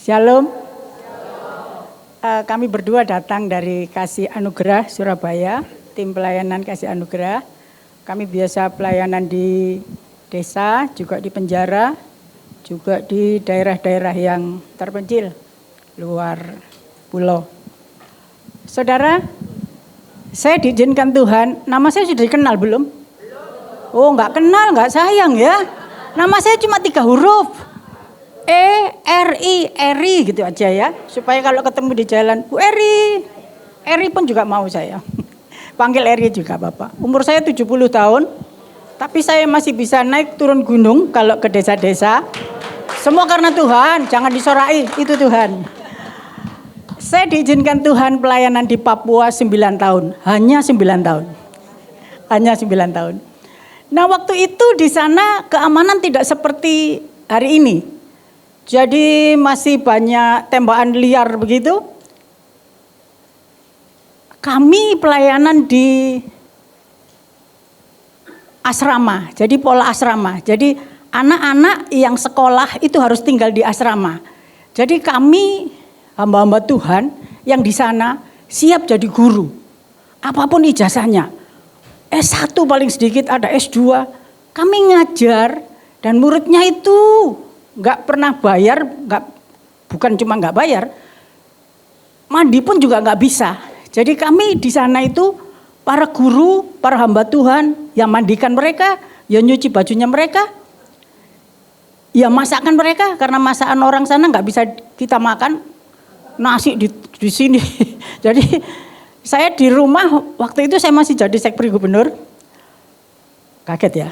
Shalom. Kami berdua datang dari Kasih Anugerah Surabaya, tim pelayanan Kasih Anugerah. Kami biasa pelayanan di desa, juga di penjara, juga di daerah-daerah yang terpencil, luar pulau. Saudara, saya diizinkan Tuhan, nama saya sudah dikenal belum? Oh, enggak kenal, enggak sayang ya. Nama saya cuma 3 huruf. Eri gitu aja ya. Supaya kalau ketemu di jalan, Bu Eri. Eri pun juga mau saya. Panggil Eri juga Bapak. Umur saya 70 tahun. Tapi saya masih bisa naik turun gunung kalau ke desa-desa. Semua karena Tuhan, jangan disorai, itu Tuhan. Saya diizinkan Tuhan pelayanan di Papua 9 tahun. Hanya 9 tahun. Hanya 9 tahun. Nah, waktu itu di sana keamanan tidak seperti hari ini. Jadi masih banyak tembakan liar begitu. Kami pelayanan di asrama, jadi pola asrama. Jadi anak-anak yang sekolah itu harus tinggal di asrama. Jadi kami hamba-hamba Tuhan yang di sana siap jadi guru. Apapun ijazahnya. S1 paling sedikit, ada S2. Kami ngajar dan muridnya itu nggak pernah bayar, bukan cuma nggak bayar, mandi pun juga nggak bisa. Jadi kami di sana itu para guru, para hamba Tuhan yang mandikan mereka, yang nyuci bajunya mereka, ya masakan mereka, karena masakan orang sana nggak bisa kita makan nasi di sini. Jadi saya di rumah waktu itu saya masih jadi sekpri gubernur, kaget ya,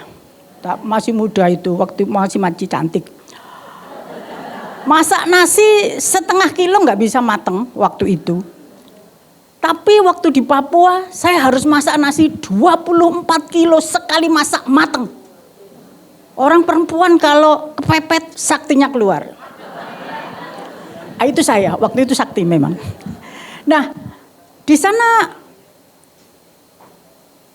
masih muda itu, waktu masih cantik. Masak nasi setengah kilo nggak bisa mateng waktu itu. Tapi waktu di Papua saya harus masak nasi 24 kilo sekali masak mateng. Orang perempuan kalau kepepet saktinya keluar. Itu saya, waktu itu sakti memang. Nah, di sana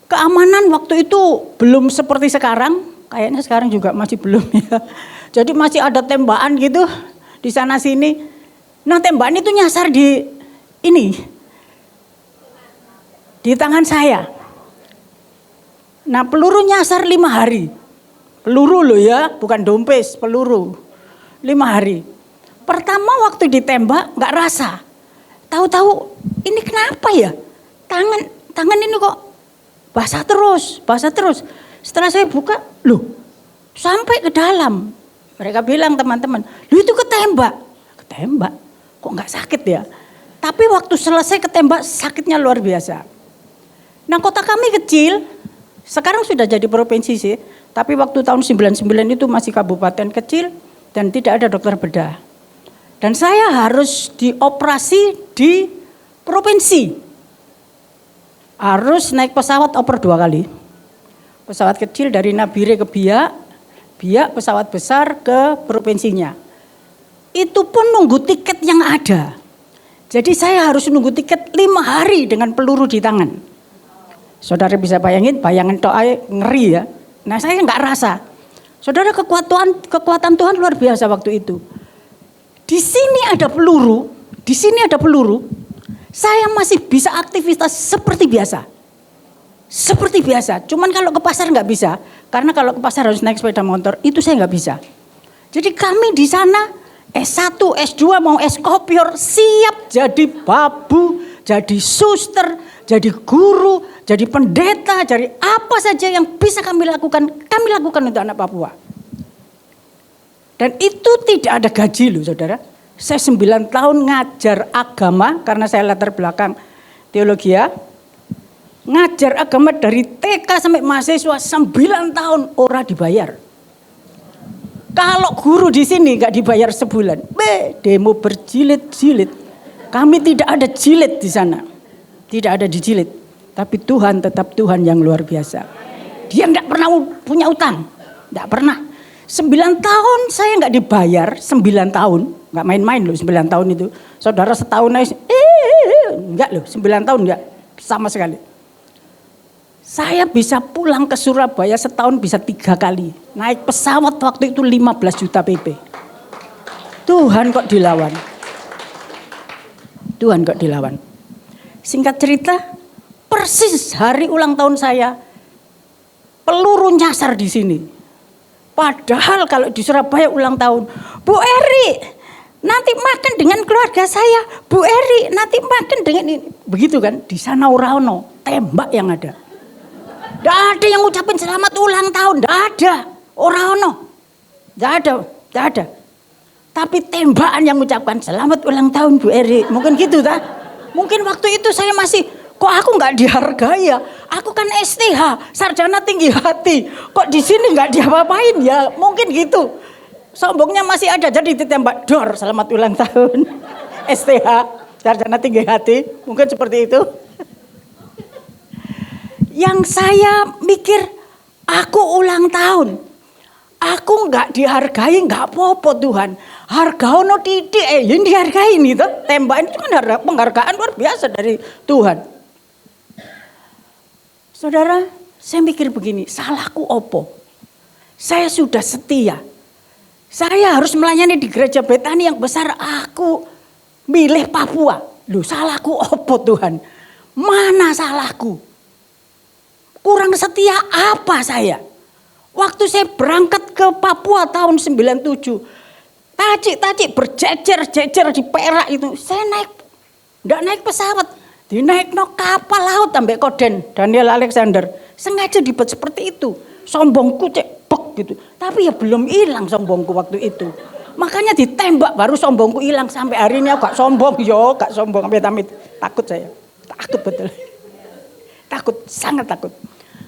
keamanan waktu itu belum seperti sekarang. Kayaknya sekarang juga masih belum ya. Jadi masih ada tembakan gitu. Di sana sini, nah tembakan itu nyasar di tangan saya. Nah peluru nyasar 5 hari, peluru loh ya, bukan dompes, peluru 5 hari. Pertama waktu ditembak nggak rasa, tahu-tahu ini kenapa ya, tangan ini kok basah terus. Setelah saya buka, loh sampai ke dalam. Mereka bilang teman-teman, lu itu ketembak, kok nggak sakit ya? Tapi waktu selesai ketembak sakitnya luar biasa. Nah kota kami kecil, sekarang sudah jadi provinsi sih, tapi waktu tahun 99 itu masih kabupaten kecil dan tidak ada dokter bedah. Dan saya harus dioperasi di provinsi, harus naik pesawat oper 2 kali. Pesawat kecil dari Nabire ke Biak, pesawat besar ke provinsinya. Itu pun nunggu tiket yang ada. Jadi saya harus nunggu tiket 5 hari dengan peluru di tangan. Saudara bisa bayangan doa ngeri ya. Nah saya nggak rasa. Saudara kekuatan Tuhan luar biasa waktu itu. Di sini ada peluru. Saya masih bisa aktivitas seperti biasa. Cuman kalau ke pasar nggak bisa. Karena kalau ke pasar harus naik sepeda motor, itu saya nggak bisa. Jadi kami di sana S1, S2 mau eskopior siap jadi babu, jadi suster, jadi guru, jadi pendeta, jadi apa saja yang bisa kami lakukan untuk anak Papua. Dan itu tidak ada gaji loh saudara. Saya 9 tahun ngajar agama karena saya latar belakang teologi ya. Ngajar agama dari TK sampai mahasiswa 9 tahun ora dibayar. Kalau guru di sini nggak dibayar sebulan, demo berjilid-jilid. Kami tidak ada jilid di sana, tidak ada dijilid. Tapi Tuhan tetap Tuhan yang luar biasa. Dia nggak pernah punya utang, nggak pernah. 9 tahun saya nggak dibayar, 9 tahun, nggak main-main loh 9 tahun itu. Saudara setahun aja, nggak loh 9 tahun nggak sama sekali. Saya bisa pulang ke Surabaya setahun bisa 3 kali. Naik pesawat waktu itu 15 juta PP. Tuhan kok dilawan. Tuhan kok dilawan. Singkat cerita, persis hari ulang tahun saya, peluru nyasar di sini. Padahal kalau di Surabaya ulang tahun, Bu Eri, nanti makan dengan keluarga saya. Bu Eri, nanti makan dengan ini. Begitu kan, di sana ora-ono, tembak yang ada. Tidak ada yang ngucapin selamat ulang tahun, tidak ada. Ora-ono, tidak ada. Tapi tembakan yang mengucapkan selamat ulang tahun Bu Eri. Mungkin gitu tak? Mungkin waktu itu saya masih, kok aku nggak dihargai ya? Aku kan STH, sarjana tinggi hati. Kok di sini nggak diapa-apain ya? Mungkin gitu. Sombongnya masih ada, jadi ditembak dor selamat ulang tahun. STH, sarjana tinggi hati. Mungkin seperti itu. Yang saya mikir, aku ulang tahun. Aku nggak dihargai, nggak apa-apa Tuhan. Harga ono titik, yang dihargai ini tuh. Tembakan itu kan penghargaan luar biasa dari Tuhan. Saudara, saya mikir begini, salahku opo? Saya sudah setia. Saya harus melayani di gereja Betani yang besar, aku milih Papua. Loh, salahku opo Tuhan? Mana salahku? Kurang setia apa saya? Waktu saya berangkat ke Papua tahun 97, tacik berjejer di Perak itu, saya enggak naik pesawat, dinaik no kapal laut sampai Koden Daniel Alexander. Sengaja dibuat seperti itu. Sombongku cek bek gitu. Tapi ya belum hilang sombongku waktu itu. Makanya ditembak baru sombongku hilang. Sampai hari ini aku gak sombong. Gak sombong amit-amit. Takut saya. Takut betul. Takut, sangat takut.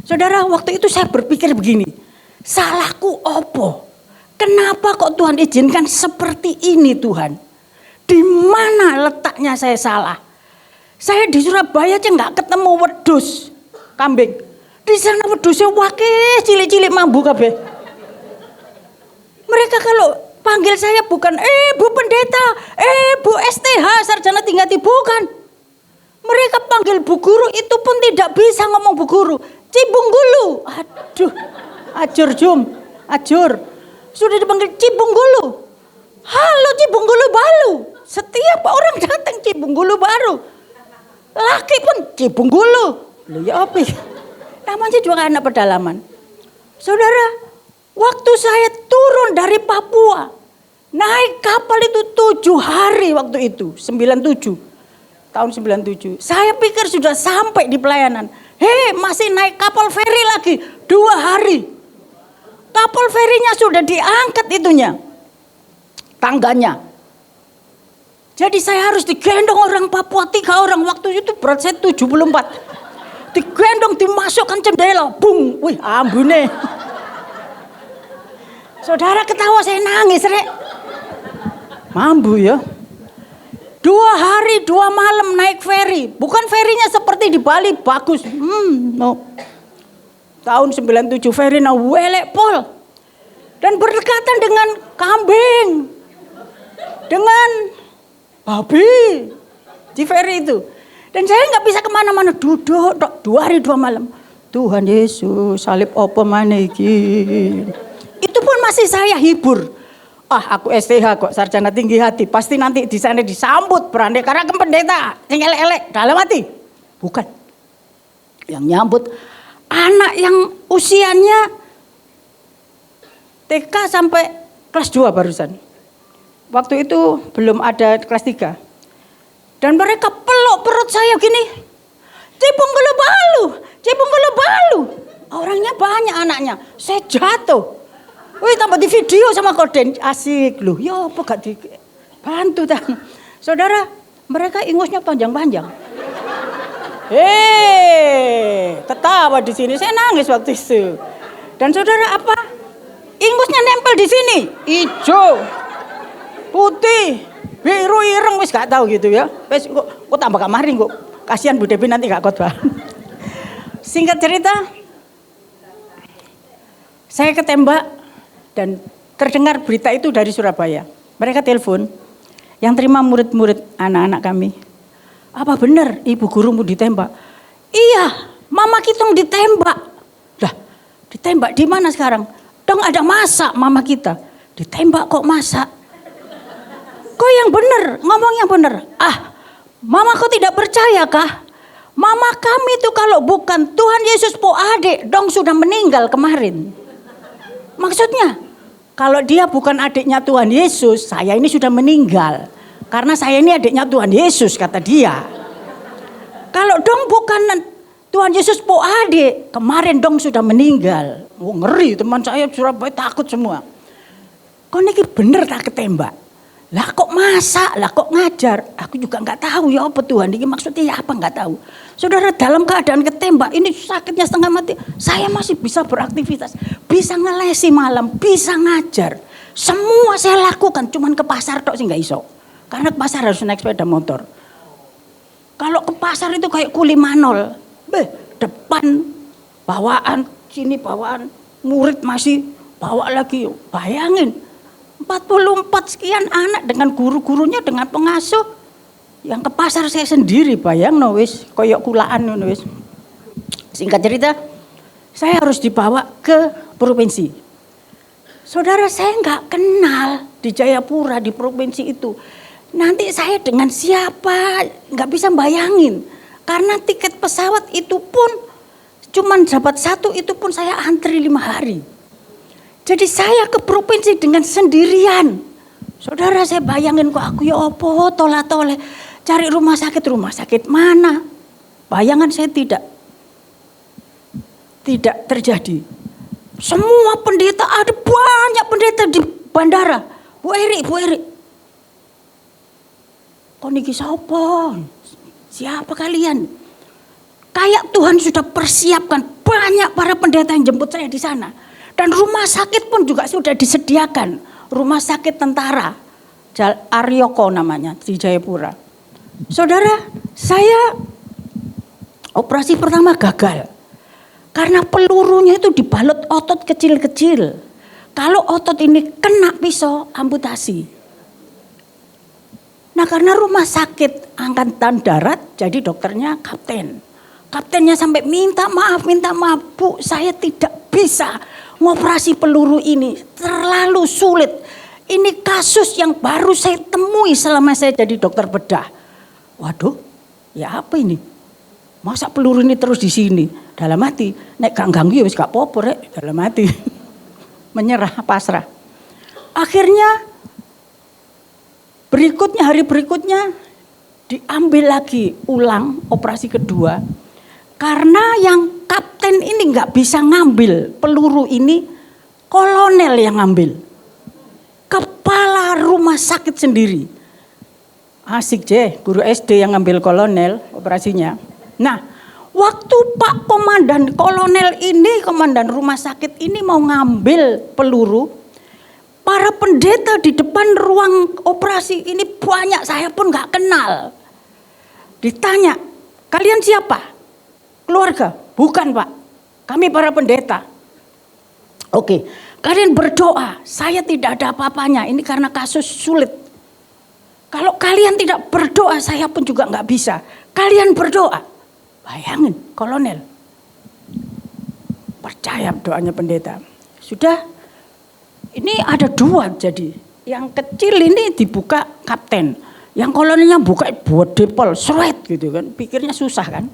Saudara, waktu itu saya berpikir begini. Salahku opo? Kenapa kok Tuhan izinkan seperti ini Tuhan? Di mana letaknya saya salah? Saya di Surabaya aja nggak ketemu wedus kambing. Di sana wedusnya wakil cilik-cilik mambu kabeh. Mereka kalau panggil saya bukan Bu Pendeta, Bu STH sarjana tinggi hati, bukan. Mereka panggil Bu Guru itu pun tidak bisa ngomong Bu Guru. Cibunggulu. Aduh, ajur. Sudah dipanggil Cibunggulu. Halo Cibunggulu Balu. Setiap orang datang Cibunggulu baru. Laki pun Cibunggulu. Loh ya apa? Namanya juga anak pedalaman. Saudara, waktu saya turun dari Papua, naik kapal itu 7 hari waktu itu, 97. Tahun 97. Saya pikir sudah sampai di pelayanan. Masih naik kapal feri lagi 2 hari. Kapal ferinya sudah diangkat itunya. Tangganya. Jadi saya harus digendong orang Papua 3 orang. Waktu itu berat saya 74. Digendong, dimasukkan jendela. Bung, wih ambune. Saudara ketawa, saya nangis rek. Mambu ya. 2 hari 2 malam naik feri. Bukan ferinya seperti di Bali, bagus. No. Tahun 97 feri na welek pol. Dan berdekatan dengan kambing. Dengan babi di feri itu. Dan saya nggak bisa kemana-mana, duduk 2 hari 2 malam. Tuhan Yesus salib apa maneh iki. Itu pun masih saya hibur. Aku STH kok, sarjana tinggi hati, pasti nanti di sana disambut beraneka ragam pendeta yang elek-elek dalam hati. Bukan. Yang nyambut anak yang usianya TK sampai kelas 2 barusan. Waktu itu belum ada kelas 3. Dan mereka peluk perut saya gini. Cibunggulu Balu. Orangnya banyak anaknya. Saya jatuh. Wih, tambah di video sama Koden. Asik loh. Ya apa gak dibantu tak. Saudara, mereka ingusnya panjang-panjang. Tertawa di sini. Saya nangis waktu itu. Dan saudara apa? Ingusnya nempel di sini. Hijau, putih, biru, ireng, wis gak tahu gitu ya. Wis kok tambah gak maring kok. Kasihan Bu Devi nanti gak khotbah. Singkat cerita, saya ketembak dan terdengar berita itu dari Surabaya. Mereka telepon, yang terima murid-murid anak-anak kami. Apa benar ibu gurumu ditembak? Iya, mama kita ditembak. Lah, ditembak di mana sekarang? Dong ada masak mama kita. Ditembak kok masak? Kok yang benar? Ngomong yang benar. Mama kau tidak percaya kah? Mama kami itu kalau bukan Tuhan Yesus po adik dong sudah meninggal kemarin. Maksudnya kalau dia bukan adiknya Tuhan Yesus, saya ini sudah meninggal. Karena saya ini adiknya Tuhan Yesus kata dia. Kalau dong bukan Tuhan Yesus po adik, kemarin dong sudah meninggal. Oh, ngeri teman saya Surabaya takut semua. Kok ini bener tak ketembak? Lah kok masak, lah kok ngajar. Aku juga gak tahu ya apa Tuhan. Ini maksudnya ya apa gak tahu. Saudara dalam keadaan ketembak, ini sakitnya setengah mati. Saya masih bisa beraktivitas. Bisa ngelesi malam, bisa ngajar. Semua saya lakukan, cuman ke pasar tok sih gak iso. Karena ke pasar harus naik sepeda motor. Kalau ke pasar itu kayak kuli manol. Depan bawaan, sini bawaan. Murid masih bawa lagi. Bayangin. 44 sekian anak dengan guru-gurunya, dengan pengasuh. Yang ke pasar saya sendiri, bayang no wis, koyok kulaan no wis. Singkat cerita, saya harus dibawa ke provinsi. Saudara saya nggak kenal di Jayapura, di provinsi itu. Nanti saya dengan siapa, nggak bisa bayangin. Karena tiket pesawat itu pun, cuman dapat satu itu pun saya antri 5 hari. Jadi saya ke provinsi dengan sendirian. Saudara saya bayangin kok aku ya opo tola-tole. Cari rumah sakit mana? Bayangan saya tidak terjadi. Semua pendeta, ada banyak pendeta di bandara. Bu Eri. Kok niki sapa? Siapa kalian? Kayak Tuhan sudah persiapkan banyak para pendeta yang jemput saya di sana. Dan rumah sakit pun juga sudah disediakan. Rumah sakit tentara. Aryoko namanya di Jayapura. Saudara, saya operasi pertama gagal. Karena pelurunya itu dibalut otot kecil-kecil. Kalau otot ini kena pisau, amputasi. Nah karena rumah sakit angkatan darat, jadi dokternya kapten. Kaptennya sampai minta maaf, Bu, saya tidak bisa ngoperasi peluru ini, terlalu sulit. Ini kasus yang baru saya temui selama saya jadi dokter bedah. Waduh, ya apa ini? Masa peluru ini terus di sini? Dalam hati, nek gak ganggu ya wis gak apa-apa rek, dalam hati. Menyerah, pasrah. Akhirnya hari berikutnya diambil lagi ulang operasi kedua. Karena yang kapten ini nggak bisa ngambil peluru ini, kolonel yang ngambil. Kepala rumah sakit sendiri. Asik guru SD yang ngambil kolonel operasinya. Nah, waktu Pak Komandan kolonel ini, komandan rumah sakit ini mau ngambil peluru, para pendeta di depan ruang operasi ini banyak, saya pun nggak kenal. Ditanya, kalian siapa? Keluarga? Bukan Pak, kami para pendeta. Oke, kalian berdoa, saya tidak ada apa-apanya, ini karena kasus sulit. Kalau kalian tidak berdoa, saya pun juga nggak bisa. Kalian berdoa, bayangin kolonel. Percaya doanya pendeta. Sudah, ini ada dua jadi. Yang kecil ini dibuka kapten, yang kolonelnya buka buat depol, seret gitu kan, pikirnya susah kan.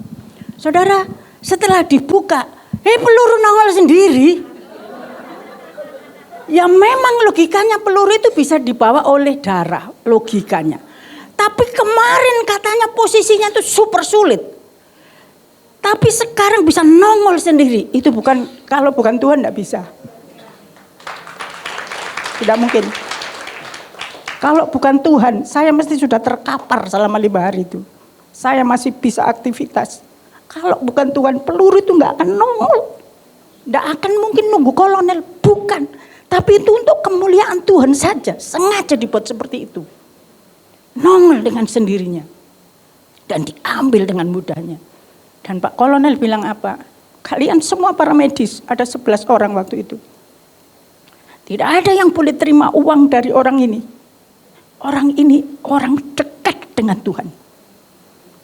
Saudara, setelah dibuka, peluru nongol sendiri. Ya memang logikanya peluru itu bisa dibawa oleh darah, logikanya. Tapi kemarin katanya posisinya itu super sulit. Tapi sekarang bisa nongol sendiri. Itu bukan, kalau bukan Tuhan enggak bisa. Tidak mungkin. Kalau bukan Tuhan, saya mesti sudah terkapar selama 5 hari itu. Saya masih bisa aktivitas. Kalau bukan Tuhan, peluru itu nggak akan nongol. Nggak akan mungkin nunggu kolonel, bukan. Tapi itu untuk kemuliaan Tuhan saja. Sengaja dibuat seperti itu. Nongol dengan sendirinya. Dan diambil dengan mudahnya. Dan Pak Kolonel bilang apa? Kalian semua para medis, ada 11 orang waktu itu. Tidak ada yang boleh terima uang dari orang ini. Orang ini orang dekat dengan Tuhan.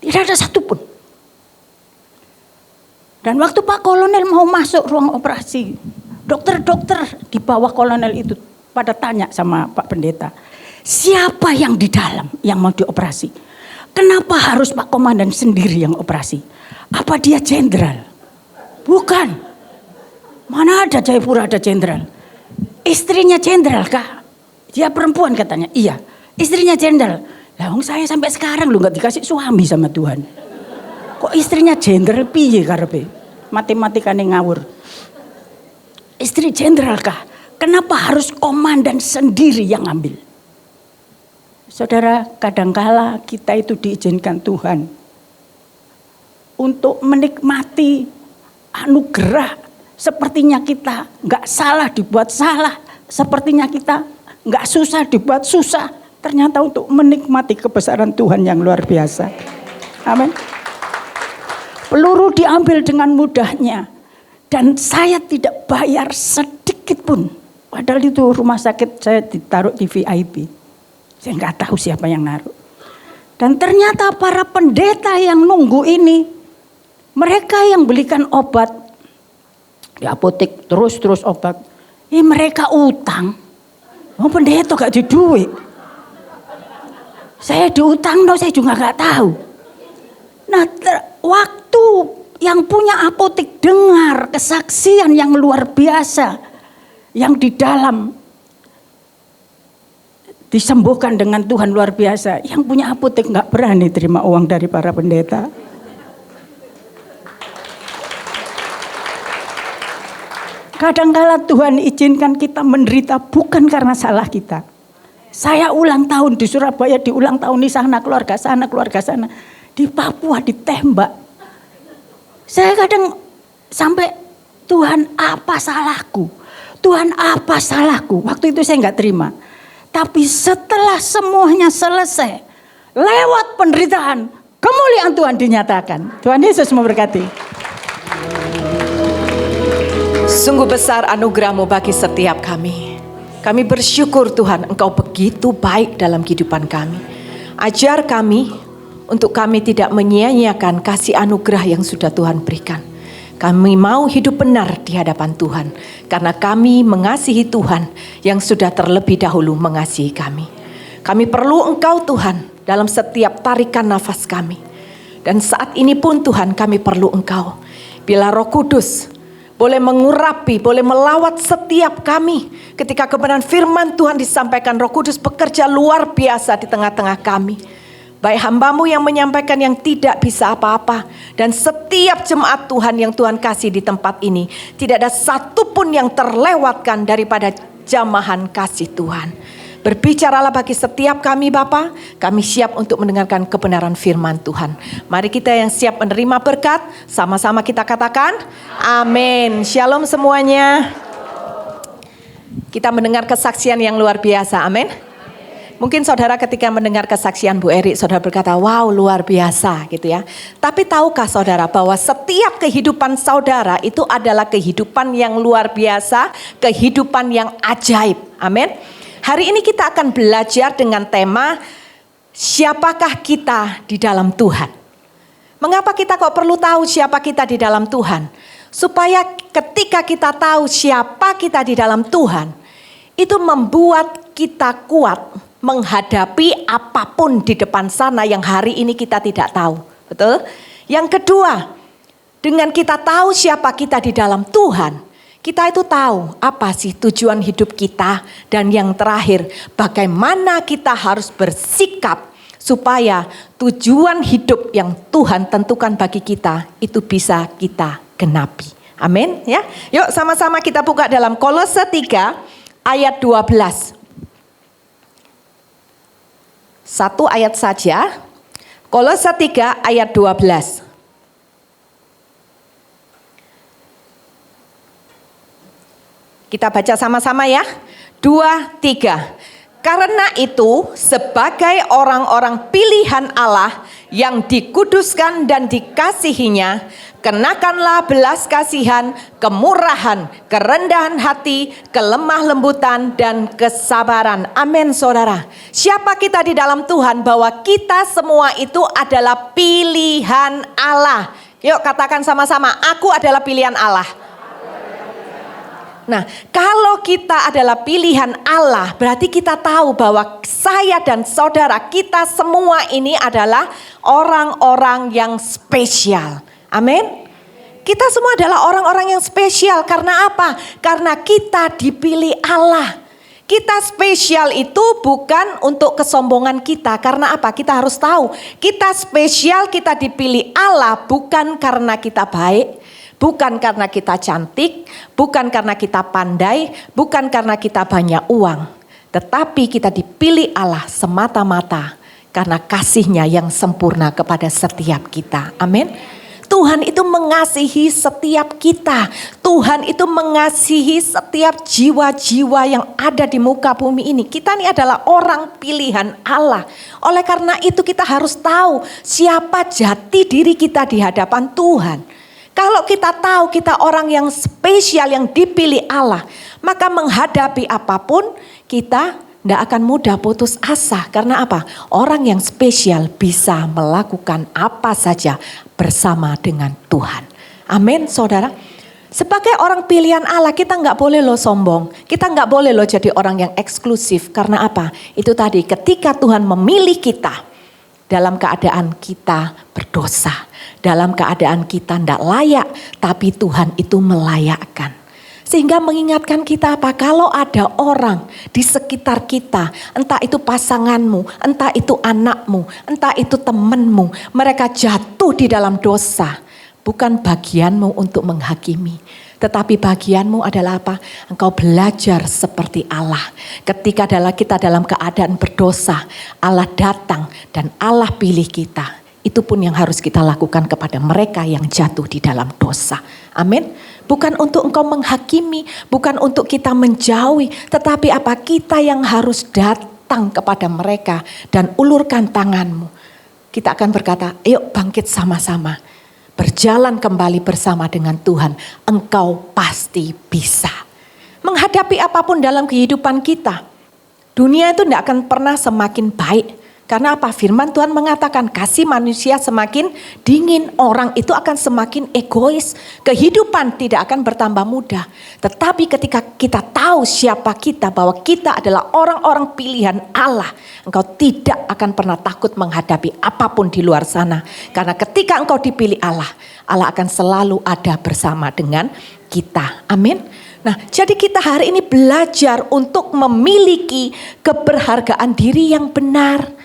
Tidak ada satupun. Dan waktu Pak Kolonel mau masuk ruang operasi, dokter-dokter di bawah kolonel itu pada tanya sama Pak Pendeta, siapa yang di dalam yang mau dioperasi? Kenapa harus Pak Komandan sendiri yang operasi? Apa dia jenderal? Bukan. Mana ada Jayapura ada jenderal? Istrinya jenderal kak? Dia perempuan katanya. Iya, istrinya jenderal. Lah saya sampai sekarang lu nggak dikasih suami sama Tuhan. Kok istrinya jenderal piye karepe? Matematikane ngawur. Istri jenderal kah? Kenapa harus komandan sendiri yang ambil? Saudara, kadangkala kita itu diizinkan Tuhan untuk menikmati anugerah. Sepertinya kita nggak salah dibuat salah. Sepertinya kita nggak susah dibuat susah. Ternyata untuk menikmati kebesaran Tuhan yang luar biasa. Amin. Peluru diambil dengan mudahnya. Dan saya tidak bayar sedikit pun. Padahal itu rumah sakit saya ditaruh di VIP. Saya nggak tahu siapa yang naruh. Dan ternyata para pendeta yang nunggu ini, mereka yang belikan obat di apotek terus obat. Mereka utang. Mau pendeta gak di duit. Saya diutang, saya juga nggak tahu. Nah, waktu yang punya apotek dengar kesaksian yang luar biasa. Yang di dalam disembuhkan dengan Tuhan luar biasa. Yang punya apotek nggak berani terima uang dari para pendeta. Kadangkala Tuhan izinkan kita menderita bukan karena salah kita. Saya ulang tahun di Surabaya, di ulang tahun di sana, keluarga sana. Di Papua ditembak. Saya kadang sampai Tuhan apa salahku? Tuhan apa salahku? Waktu itu saya nggak terima. Tapi setelah semuanya selesai, lewat penderitaan, kemuliaan Tuhan dinyatakan. Tuhan Yesus memberkati. Sungguh besar anugerah-Mu bagi setiap kami. Kami bersyukur Tuhan, Engkau begitu baik dalam kehidupan kami. Ajar kami untuk kami tidak menyia-nyiakan kasih anugerah yang sudah Tuhan berikan. Kami mau hidup benar di hadapan Tuhan. Karena kami mengasihi Tuhan yang sudah terlebih dahulu mengasihi kami. Kami perlu Engkau Tuhan dalam setiap tarikan nafas kami. Dan saat ini pun Tuhan kami perlu Engkau. Bila Roh Kudus boleh mengurapi, boleh melawat setiap kami. Ketika kebenaran firman Tuhan disampaikan, Roh Kudus bekerja luar biasa di tengah-tengah kami. Baik hamba-Mu yang menyampaikan yang tidak bisa apa-apa. Dan setiap jemaat Tuhan yang Tuhan kasih di tempat ini. Tidak ada satupun yang terlewatkan daripada jamahan kasih Tuhan. Berbicaralah bagi setiap kami Bapa. Kami siap untuk mendengarkan kebenaran firman Tuhan. Mari kita yang siap menerima berkat. Sama-sama kita katakan amin. Shalom semuanya. Kita mendengar kesaksian yang luar biasa. Amin. Mungkin saudara ketika mendengar kesaksian Bu Eri, saudara berkata, wow luar biasa gitu ya. Tapi tahukah saudara bahwa setiap kehidupan saudara itu adalah kehidupan yang luar biasa, kehidupan yang ajaib. Amin. Hari ini kita akan belajar dengan tema, siapakah kita di dalam Tuhan. Mengapa kita kok perlu tahu siapa kita di dalam Tuhan? Supaya ketika kita tahu siapa kita di dalam Tuhan, itu membuat kita kuat menghadapi apapun di depan sana yang hari ini kita tidak tahu. Betul? Yang kedua, dengan kita tahu siapa kita di dalam Tuhan, kita itu tahu apa sih tujuan hidup kita. Dan yang terakhir, bagaimana kita harus bersikap supaya tujuan hidup yang Tuhan tentukan bagi kita itu bisa kita genapi. Amin ya. Yuk sama-sama kita buka dalam Kolose 3 ayat 12. Satu ayat saja. Kolose 3 ayat 12. Kita baca sama-sama ya. 2, 3. Karena itu sebagai orang-orang pilihan Allah yang dikuduskan dan dikasihinya, kenakanlah belas kasihan, kemurahan, kerendahan hati, kelemah lembutan, dan kesabaran. Amin saudara. Siapa kita di dalam Tuhan? Bahwa kita semua itu adalah pilihan Allah. Yuk katakan sama-sama, aku adalah pilihan Allah. Nah, kalau kita adalah pilihan Allah, berarti kita tahu bahwa saya dan saudara kita semua ini adalah orang-orang yang spesial. Amin. Kita semua adalah orang-orang yang spesial. Karena apa? Karena kita dipilih Allah. Kita spesial itu bukan untuk kesombongan kita. Karena apa? Kita harus tahu. Kita spesial, kita dipilih Allah bukan karena kita baik. Bukan karena kita cantik, bukan karena kita pandai, bukan karena kita banyak uang. Tetapi kita dipilih Allah semata-mata karena kasih-Nya yang sempurna kepada setiap kita. Amin. Tuhan itu mengasihi setiap kita. Tuhan itu mengasihi setiap jiwa-jiwa yang ada di muka bumi ini. Kita ini adalah orang pilihan Allah. Oleh karena itu kita harus tahu siapa jati diri kita di hadapan Tuhan. Kalau kita tahu kita orang yang spesial yang dipilih Allah, maka menghadapi apapun kita tidak akan mudah putus asa. Karena apa? Orang yang spesial bisa melakukan apa saja bersama dengan Tuhan. Amin, saudara. Sebagai orang pilihan Allah, kita nggak boleh loh sombong. Kita nggak boleh loh jadi orang yang eksklusif. Karena apa? Itu tadi, ketika Tuhan memilih kita dalam keadaan kita berdosa. Dalam keadaan kita tidak layak, tapi Tuhan itu melayakkan. Sehingga mengingatkan kita apa? Kalau ada orang di sekitar kita, entah itu pasanganmu, entah itu anakmu, entah itu temanmu, mereka jatuh di dalam dosa. Bukan bagianmu untuk menghakimi. Tetapi bagianmu adalah apa? Engkau belajar seperti Allah. Ketika kita dalam keadaan berdosa, Allah datang dan Allah pilih kita. Itu pun yang harus kita lakukan kepada mereka yang jatuh di dalam dosa. Amin. Bukan untuk engkau menghakimi, bukan untuk kita menjauhi, tetapi apa? Kita yang harus datang kepada mereka dan ulurkan tanganmu. Kita akan berkata, ayo bangkit sama-sama. Berjalan kembali bersama dengan Tuhan. Engkau pasti bisa. Menghadapi apapun dalam kehidupan kita. Dunia itu tidak akan pernah semakin baik. Karena apa? Firman Tuhan mengatakan kasih manusia semakin dingin. Orang itu akan semakin egois. Kehidupan tidak akan bertambah mudah. Tetapi ketika kita tahu siapa kita, bahwa kita adalah orang-orang pilihan Allah. Engkau tidak akan pernah takut menghadapi apapun di luar sana. Karena ketika engkau dipilih Allah, Allah akan selalu ada bersama dengan kita. Amin. Nah, jadi kita hari ini belajar untuk memiliki keberhargaan diri yang benar.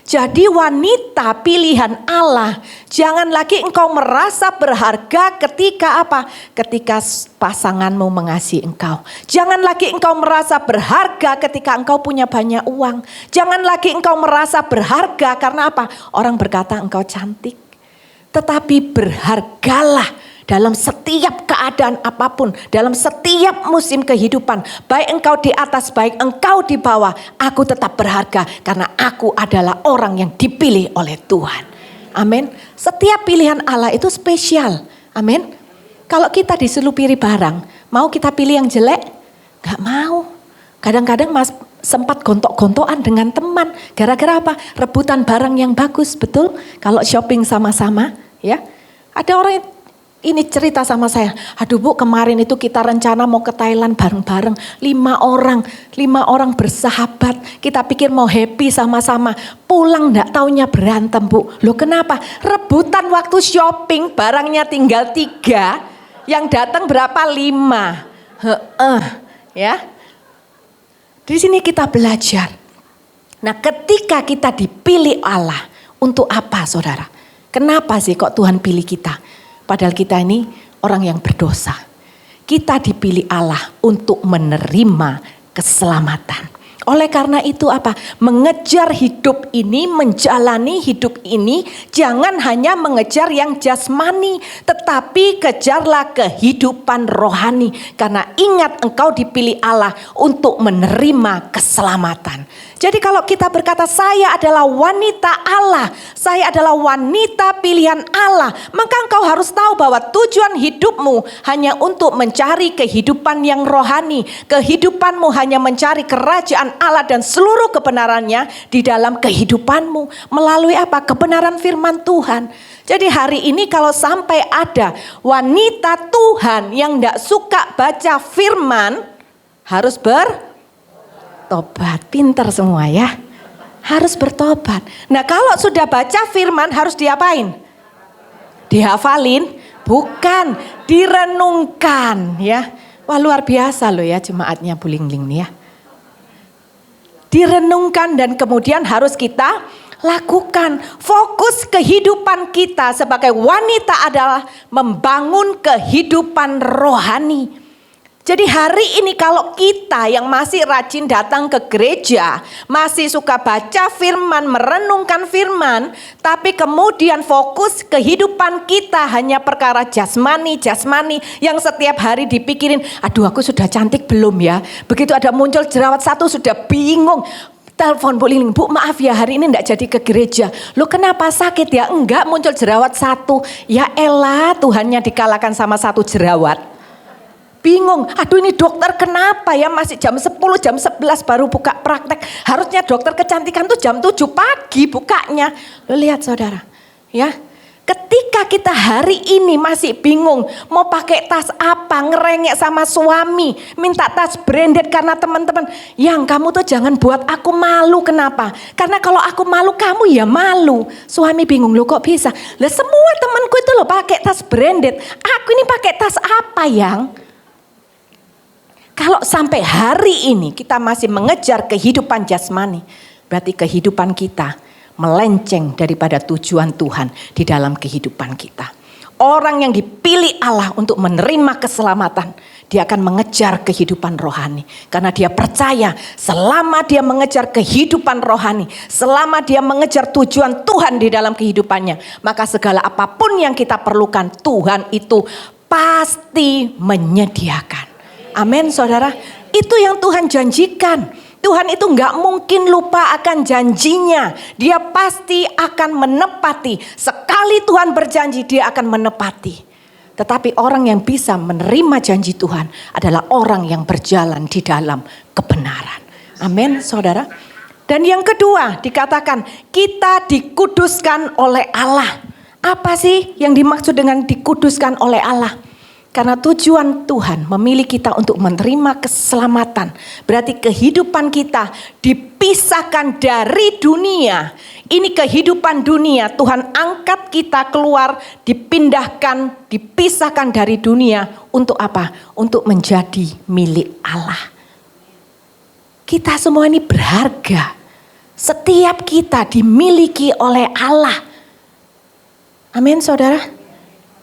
Jadi wanita pilihan Allah, jangan lagi engkau merasa berharga ketika apa? Ketika pasanganmu mengasihi engkau. Jangan lagi engkau merasa berharga ketika engkau punya banyak uang. Jangan lagi engkau merasa berharga karena apa? Orang berkata engkau cantik. Tetapi berhargalah dalam setiap keadaan apapun, dalam setiap musim kehidupan, baik engkau di atas, baik engkau di bawah, aku tetap berharga karena aku adalah orang yang dipilih oleh Tuhan. Amin. Setiap pilihan Allah itu spesial. Amin. Kalau kita diselupiri barang, mau kita pilih yang jelek? Gak mau. Kadang-kadang sempat gontok-gontokan dengan teman. Gara-gara apa? Rebutan barang yang bagus, betul? Kalau shopping sama-sama, ya. Ada orang ini cerita sama saya, aduh Bu, kemarin itu kita rencana mau ke Thailand bareng-bareng, 5 orang bersahabat, kita pikir mau happy sama-sama, pulang gak taunya berantem Bu. Loh kenapa? Rebutan waktu shopping, barangnya tinggal 3, yang datang berapa? 5. Ya. Di sini kita belajar. Nah, ketika kita dipilih Allah, untuk apa saudara? Kenapa sih kok Tuhan pilih kita? Padahal kita ini orang yang berdosa. Kita dipilih Allah untuk menerima keselamatan. Oleh karena itu apa? Mengejar hidup ini, menjalani hidup ini, jangan hanya mengejar yang jasmani, tetapi kejarlah kehidupan rohani. Karena ingat engkau dipilih Allah untuk menerima keselamatan. Jadi kalau kita berkata saya adalah wanita Allah, saya adalah wanita pilihan Allah, maka engkau harus tahu bahwa tujuan hidupmu hanya untuk mencari kehidupan yang rohani. Kehidupanmu hanya mencari kerajaan Allah dan seluruh kebenarannya di dalam kehidupanmu. Melalui apa? Kebenaran firman Tuhan. Jadi hari ini kalau sampai ada wanita Tuhan yang tidak suka baca firman, harus bertobat. Pinter semua ya. Harus bertobat. Nah kalau sudah baca firman harus diapain? Dihafalin? Bukan, direnungkan ya. Wah luar biasa loh ya jemaatnya Bu Lingling nih ya. Direnungkan dan kemudian harus kita lakukan. Fokus kehidupan kita sebagai wanita adalah membangun kehidupan rohani. Jadi hari ini kalau kita yang masih rajin datang ke gereja, masih suka baca firman, merenungkan firman, tapi kemudian fokus kehidupan kita hanya perkara jasmani yang setiap hari dipikirin, aduh aku sudah cantik belum ya? Begitu ada muncul jerawat satu sudah bingung. Telepon Bu Lingling, Bu maaf ya hari ini enggak jadi ke gereja. Lu kenapa sakit ya? Enggak, muncul jerawat satu. Ya elah, Tuhannya dikalahkan sama satu jerawat. Bingung, aduh ini dokter kenapa ya masih jam 10, jam 11 baru buka praktek. Harusnya dokter kecantikan tuh jam 7 pagi bukanya. Lu lihat saudara, ya. Ketika kita hari ini masih bingung mau pakai tas apa, ngerengek sama suami, minta tas branded karena teman-teman, yang kamu tuh jangan buat aku malu. Kenapa? Karena kalau aku malu kamu ya malu. Suami bingung, lo kok bisa? Lah semua temanku itu lo pakai tas branded, aku ini pakai tas apa yang? Kalau sampai hari ini kita masih mengejar kehidupan jasmani, berarti kehidupan kita melenceng daripada tujuan Tuhan di dalam kehidupan kita. Orang yang dipilih Allah untuk menerima keselamatan, dia akan mengejar kehidupan rohani. Karena dia percaya selama dia mengejar kehidupan rohani, selama dia mengejar tujuan Tuhan di dalam kehidupannya, maka segala apapun yang kita perlukan Tuhan itu pasti menyediakan. Amin saudara, itu yang Tuhan janjikan. Tuhan itu gak mungkin lupa akan janjinya. Dia pasti akan menepati. Sekali Tuhan berjanji dia akan menepati. Tetapi orang yang bisa menerima janji Tuhan adalah orang yang berjalan di dalam kebenaran. Amin saudara. Dan yang kedua dikatakan kita dikuduskan oleh Allah. Apa sih yang dimaksud dengan dikuduskan oleh Allah? Karena tujuan Tuhan memilih kita untuk menerima keselamatan. Berarti kehidupan kita dipisahkan dari dunia. Ini kehidupan dunia. Tuhan angkat kita keluar, dipindahkan, dipisahkan dari dunia. Untuk apa? Untuk menjadi milik Allah. Kita semua ini berharga. Setiap kita dimiliki oleh Allah. Amin saudara.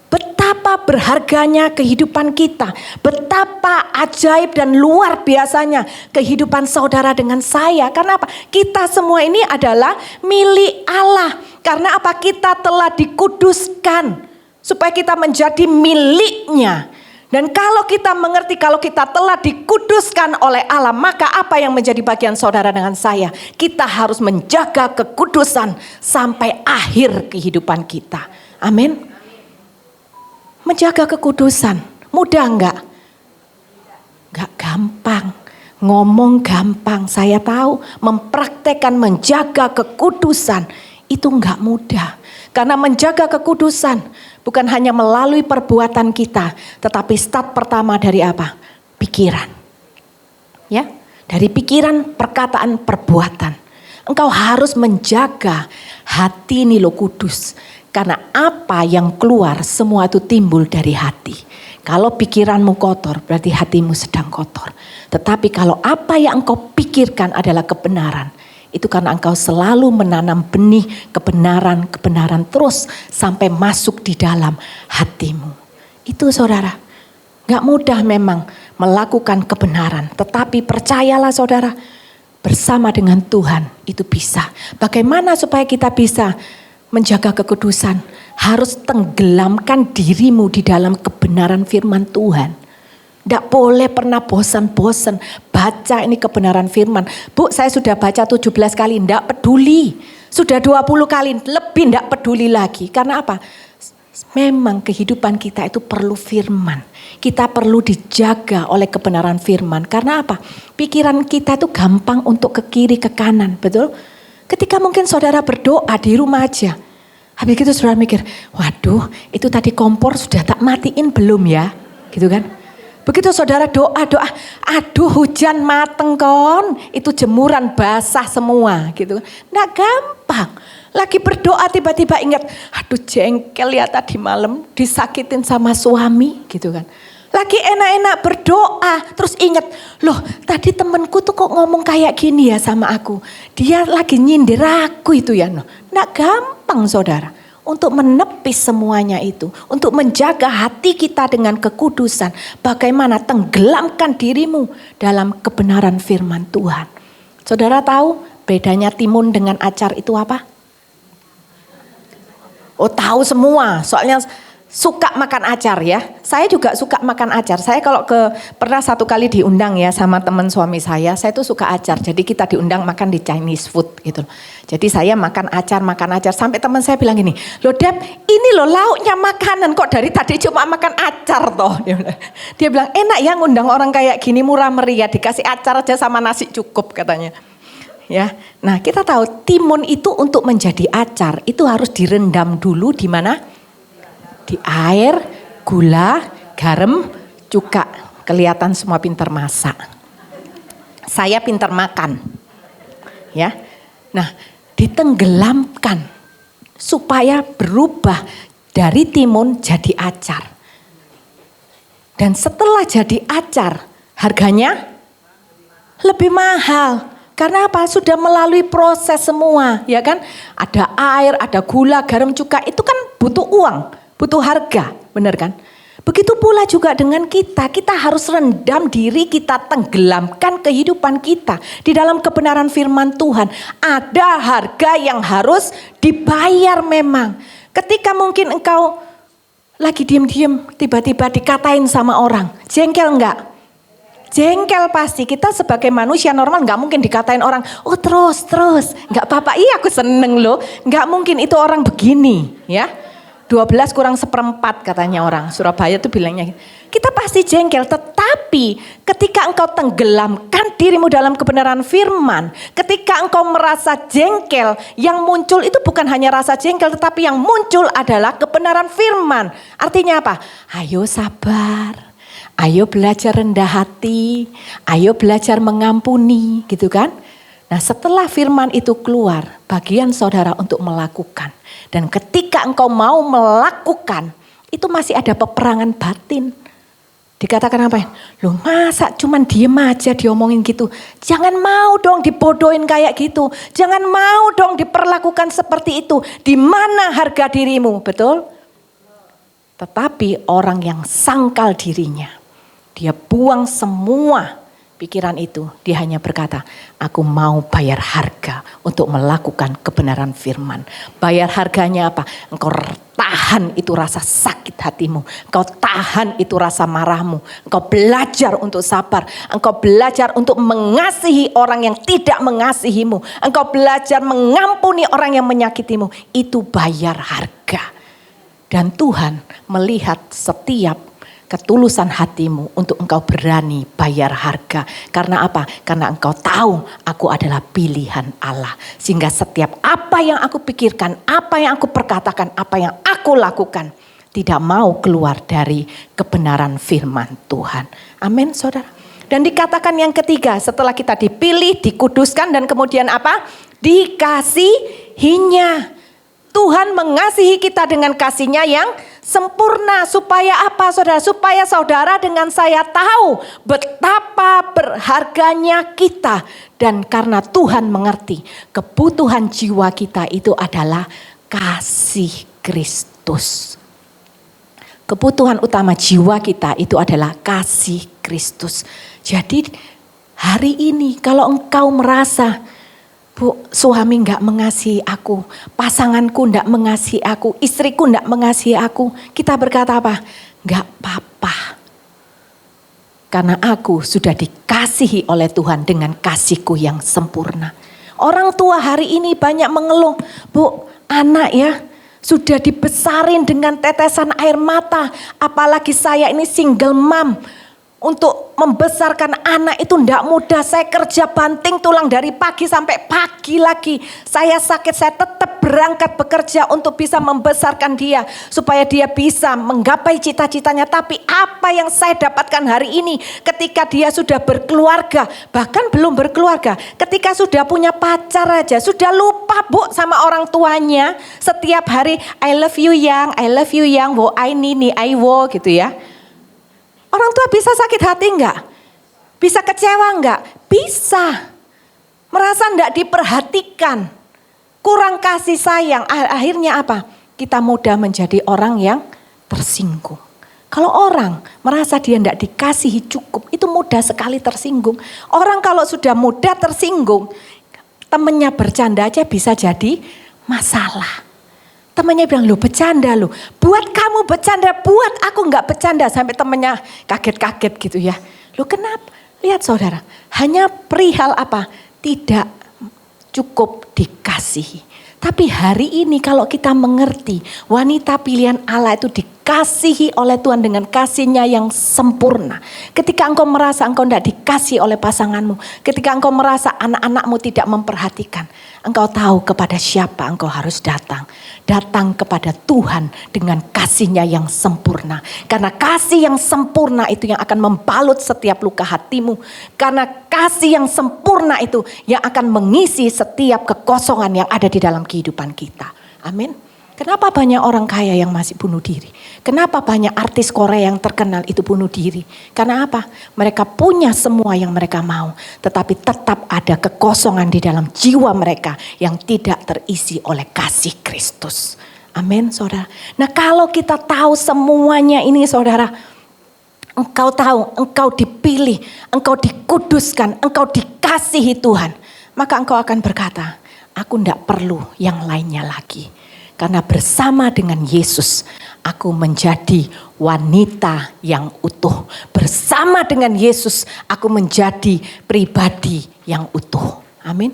Betapa berharganya kehidupan kita. Betapa ajaib dan luar biasanya kehidupan saudara dengan saya. Karena apa? Kita semua ini adalah milik Allah. Karena apa? Kita telah dikuduskan. Supaya kita menjadi miliknya. Dan kalau kita mengerti kalau kita telah dikuduskan oleh Allah. Maka apa yang menjadi bagian saudara dengan saya? Kita harus menjaga kekudusan sampai akhir kehidupan kita. Amin. Menjaga kekudusan, mudah enggak? Enggak gampang, ngomong gampang, saya tahu. Mempraktekkan menjaga kekudusan itu enggak mudah. Karena menjaga kekudusan bukan hanya melalui perbuatan kita, tetapi start pertama dari apa? Pikiran. Ya, dari pikiran, perkataan, perbuatan. Engkau harus menjaga hati ini lo kudus. Karena apa yang keluar semua itu timbul dari hati. Kalau pikiranmu kotor berarti hatimu sedang kotor. Tetapi kalau apa yang engkau pikirkan adalah kebenaran. Itu karena engkau selalu menanam benih kebenaran terus sampai masuk di dalam hatimu. Itu saudara. Gak mudah memang melakukan kebenaran. Tetapi percayalah saudara. Bersama dengan Tuhan itu bisa. Bagaimana supaya kita bisa menjaga kekudusan? Harus tenggelamkan dirimu di dalam kebenaran firman Tuhan. Tidak boleh pernah bosan-bosan baca ini kebenaran firman. Bu, saya sudah baca 17 kali, tidak peduli. Sudah 20 kali, lebih tidak peduli lagi. Karena apa? Memang kehidupan kita itu perlu firman. Kita perlu dijaga oleh kebenaran firman. Karena apa? Pikiran kita itu gampang untuk ke kiri, ke kanan. Betul? Ketika mungkin saudara berdoa di rumah aja. Habis itu saudara mikir, waduh itu tadi kompor sudah tak matiin belum ya? Gitu kan. Begitu saudara doa, aduh hujan mateng kon, itu jemuran basah semua gitu. Nggak gampang. Lagi berdoa tiba-tiba ingat, aduh jengkel ya tadi malam disakitin sama suami gitu kan. Lagi enak-enak berdoa, terus ingat, loh tadi temenku tuh kok ngomong kayak gini ya sama aku. Dia lagi nyindir aku itu ya. Nggak gampang saudara. Untuk menepis semuanya itu. Untuk menjaga hati kita dengan kekudusan. Bagaimana tenggelamkan dirimu dalam kebenaran firman Tuhan. Saudara tahu bedanya timun dengan acar itu apa? Oh tahu semua, soalnya suka makan acar ya. Saya juga suka makan acar. Saya kalau pernah satu kali diundang ya sama teman suami saya tuh suka acar. Jadi kita diundang makan di Chinese food gitu. Jadi saya makan acar. Sampai teman saya bilang gini, loh Deb ini loh lauknya makanan kok dari tadi cuma makan acar toh. Dia bilang enak ya ngundang orang kayak gini murah meriah dikasih acar aja sama nasi cukup katanya. Ya, nah kita tahu timun itu untuk menjadi acar itu harus direndam dulu di mana? Di air, gula, garam, cuka. Kelihatan semua pintar masak. Saya pintar makan. Ya. Nah, ditenggelamkan supaya berubah dari timun jadi acar. Dan setelah jadi acar, harganya lebih mahal. Karena apa? Sudah melalui proses semua, ya kan? Ada air, ada gula, garam, cuka, itu kan butuh uang, butuh harga, benar kan? Begitu pula juga dengan kita harus rendam diri, kita tenggelamkan kehidupan kita di dalam kebenaran firman Tuhan. Ada harga yang harus dibayar memang. Ketika mungkin engkau lagi diem-diem, tiba-tiba dikatain sama orang, jengkel enggak? Jengkel pasti, kita sebagai manusia normal gak mungkin dikatain orang, oh terus, gak apa-apa, iya aku seneng loh. Gak mungkin itu orang begini ya. 12 kurang seperempat katanya orang Surabaya tuh bilangnya. Kita pasti jengkel, tetapi ketika engkau tenggelamkan dirimu dalam kebenaran firman. Ketika engkau merasa jengkel, yang muncul itu bukan hanya rasa jengkel, tetapi yang muncul adalah kebenaran firman. Artinya apa? Ayo sabar. Ayo belajar rendah hati, ayo belajar mengampuni gitu kan. Nah setelah firman itu keluar, bagian saudara untuk melakukan. Dan ketika engkau mau melakukan, itu masih ada peperangan batin. Dikatakan apa? Loh masa cuman diem aja diomongin gitu. Jangan mau dong dibodohin kayak gitu. Jangan mau dong diperlakukan seperti itu. Di mana harga dirimu, betul? Tetapi orang yang sangkal dirinya, dia buang semua pikiran itu. Dia hanya berkata, aku mau bayar harga untuk melakukan kebenaran firman. Bayar harganya apa? Engkau tahan itu rasa sakit hatimu. Engkau tahan itu rasa marahmu. Engkau belajar untuk sabar. Engkau belajar untuk mengasihi orang yang tidak mengasihimu. Engkau belajar mengampuni orang yang menyakitimu. Itu bayar harga. Dan Tuhan melihat setiap ketulusan hatimu untuk engkau berani bayar harga. Karena apa? Karena engkau tahu aku adalah pilihan Allah. Sehingga setiap apa yang aku pikirkan, apa yang aku perkatakan, apa yang aku lakukan, tidak mau keluar dari kebenaran firman Tuhan. Amin saudara. Dan dikatakan yang ketiga, setelah kita dipilih, dikuduskan dan kemudian apa? Dikasihinya. Tuhan mengasihi kita dengan kasih-Nya yang sempurna. Supaya apa saudara? Supaya saudara dengan saya tahu betapa berharganya kita. Dan karena Tuhan mengerti kebutuhan jiwa kita itu adalah kasih Kristus. Kebutuhan utama jiwa kita itu adalah kasih Kristus. Jadi hari ini kalau engkau merasa, Bu, suami gak mengasihi aku, pasanganku gak mengasihi aku, istriku gak mengasihi aku. Kita berkata apa? Gak apa-apa. Karena aku sudah dikasihi oleh Tuhan dengan kasihku yang sempurna. Orang tua hari ini banyak mengeluh, Bu, anak ya sudah dibesarin dengan tetesan air mata. Apalagi saya ini single mom. Untuk membesarkan anak itu tidak mudah. Saya kerja banting tulang dari pagi sampai pagi lagi. Saya sakit, saya tetap berangkat bekerja untuk bisa membesarkan dia. Supaya dia bisa menggapai cita-citanya. Tapi apa yang saya dapatkan hari ini ketika dia sudah berkeluarga. Bahkan belum berkeluarga. Ketika sudah punya pacar aja. Sudah lupa Bu sama orang tuanya. Setiap hari I love you yang, I love you yang, wo I nini, I wo gitu ya. Orang tua bisa sakit hati enggak? Bisa kecewa enggak? Bisa. Merasa enggak diperhatikan. Kurang kasih sayang. Akhirnya apa? Kita mudah menjadi orang yang tersinggung. Kalau orang merasa dia enggak dikasihi cukup, itu mudah sekali tersinggung. Orang kalau sudah mudah tersinggung, temennya bercanda aja bisa jadi masalah. Temannya bilang, lu bercanda lu. Buat kamu bercanda, buat aku enggak bercanda. Sampai temannya kaget-kaget gitu ya. Lu kenapa? Lihat saudara, hanya perihal apa? Tidak cukup dikasihi. Tapi hari ini kalau kita mengerti, wanita pilihan Allah itu dikasihi oleh Tuhan dengan kasihnya yang sempurna. Ketika engkau merasa engkau tidak dikasih oleh pasanganmu, ketika engkau merasa anak-anakmu tidak memperhatikan, engkau tahu kepada siapa engkau harus datang. Datang kepada Tuhan dengan kasihnya yang sempurna. Karena kasih yang sempurna itu yang akan membalut setiap luka hatimu. Karena kasih yang sempurna itu yang akan mengisi setiap kekosongan yang ada di dalam kehidupan kita. Amin. Kenapa banyak orang kaya yang masih bunuh diri? Kenapa banyak artis Korea yang terkenal itu bunuh diri? Karena apa? Mereka punya semua yang mereka mau. Tetapi tetap ada kekosongan di dalam jiwa mereka yang tidak terisi oleh kasih Kristus. Amin saudara. Nah kalau kita tahu semuanya ini saudara. Engkau tahu, engkau dipilih, engkau dikuduskan, engkau dikasihi Tuhan. Maka engkau akan berkata, aku tidak perlu yang lainnya lagi. Karena bersama dengan Yesus, aku menjadi wanita yang utuh. Bersama dengan Yesus, aku menjadi pribadi yang utuh. Amin.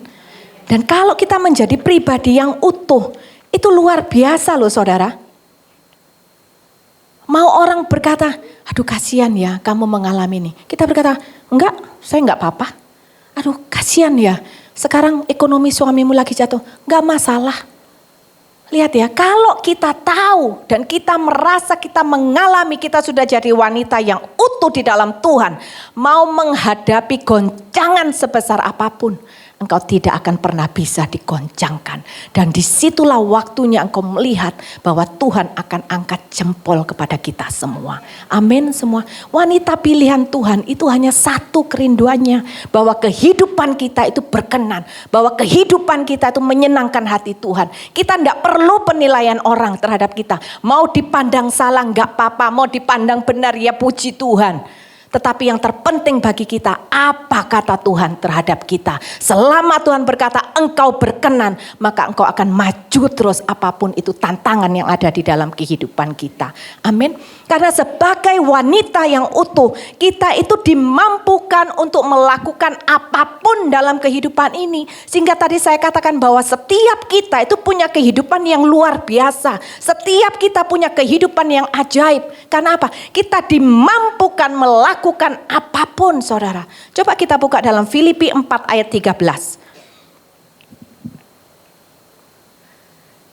Dan kalau kita menjadi pribadi yang utuh, itu luar biasa loh saudara. Mau orang berkata, aduh kasihan ya kamu mengalami ini. Kita berkata, enggak, saya enggak apa-apa. Aduh kasihan ya, sekarang ekonomi suamimu lagi jatuh. Enggak masalah. Lihat ya, kalau kita tahu dan kita merasa kita mengalami, kita sudah jadi wanita yang utuh di dalam Tuhan. Mau menghadapi goncangan sebesar apapun, engkau tidak akan pernah bisa digoncangkan. Dan disitulah waktunya engkau melihat bahwa Tuhan akan angkat jempol kepada kita semua. Amin semua. Wanita pilihan Tuhan itu hanya satu kerinduannya. Bahwa kehidupan kita itu berkenan. Bahwa kehidupan kita itu menyenangkan hati Tuhan. Kita tidak perlu penilaian orang terhadap kita. Mau dipandang salah enggak apa-apa. Mau dipandang benar ya puji Tuhan. Tetapi yang terpenting bagi kita, apa kata Tuhan terhadap kita. Selama Tuhan berkata engkau berkenan, maka engkau akan maju terus apapun itu tantangan yang ada di dalam kehidupan kita. Amin. Karena sebagai wanita yang utuh, kita itu dimampukan untuk melakukan apapun dalam kehidupan ini. Sehingga tadi saya katakan bahwa setiap kita itu punya kehidupan yang luar biasa. Setiap kita punya kehidupan yang ajaib. Karena apa? Kita dimampukan melakukan apapun saudara. Coba kita buka dalam Filipi 4 ayat 13.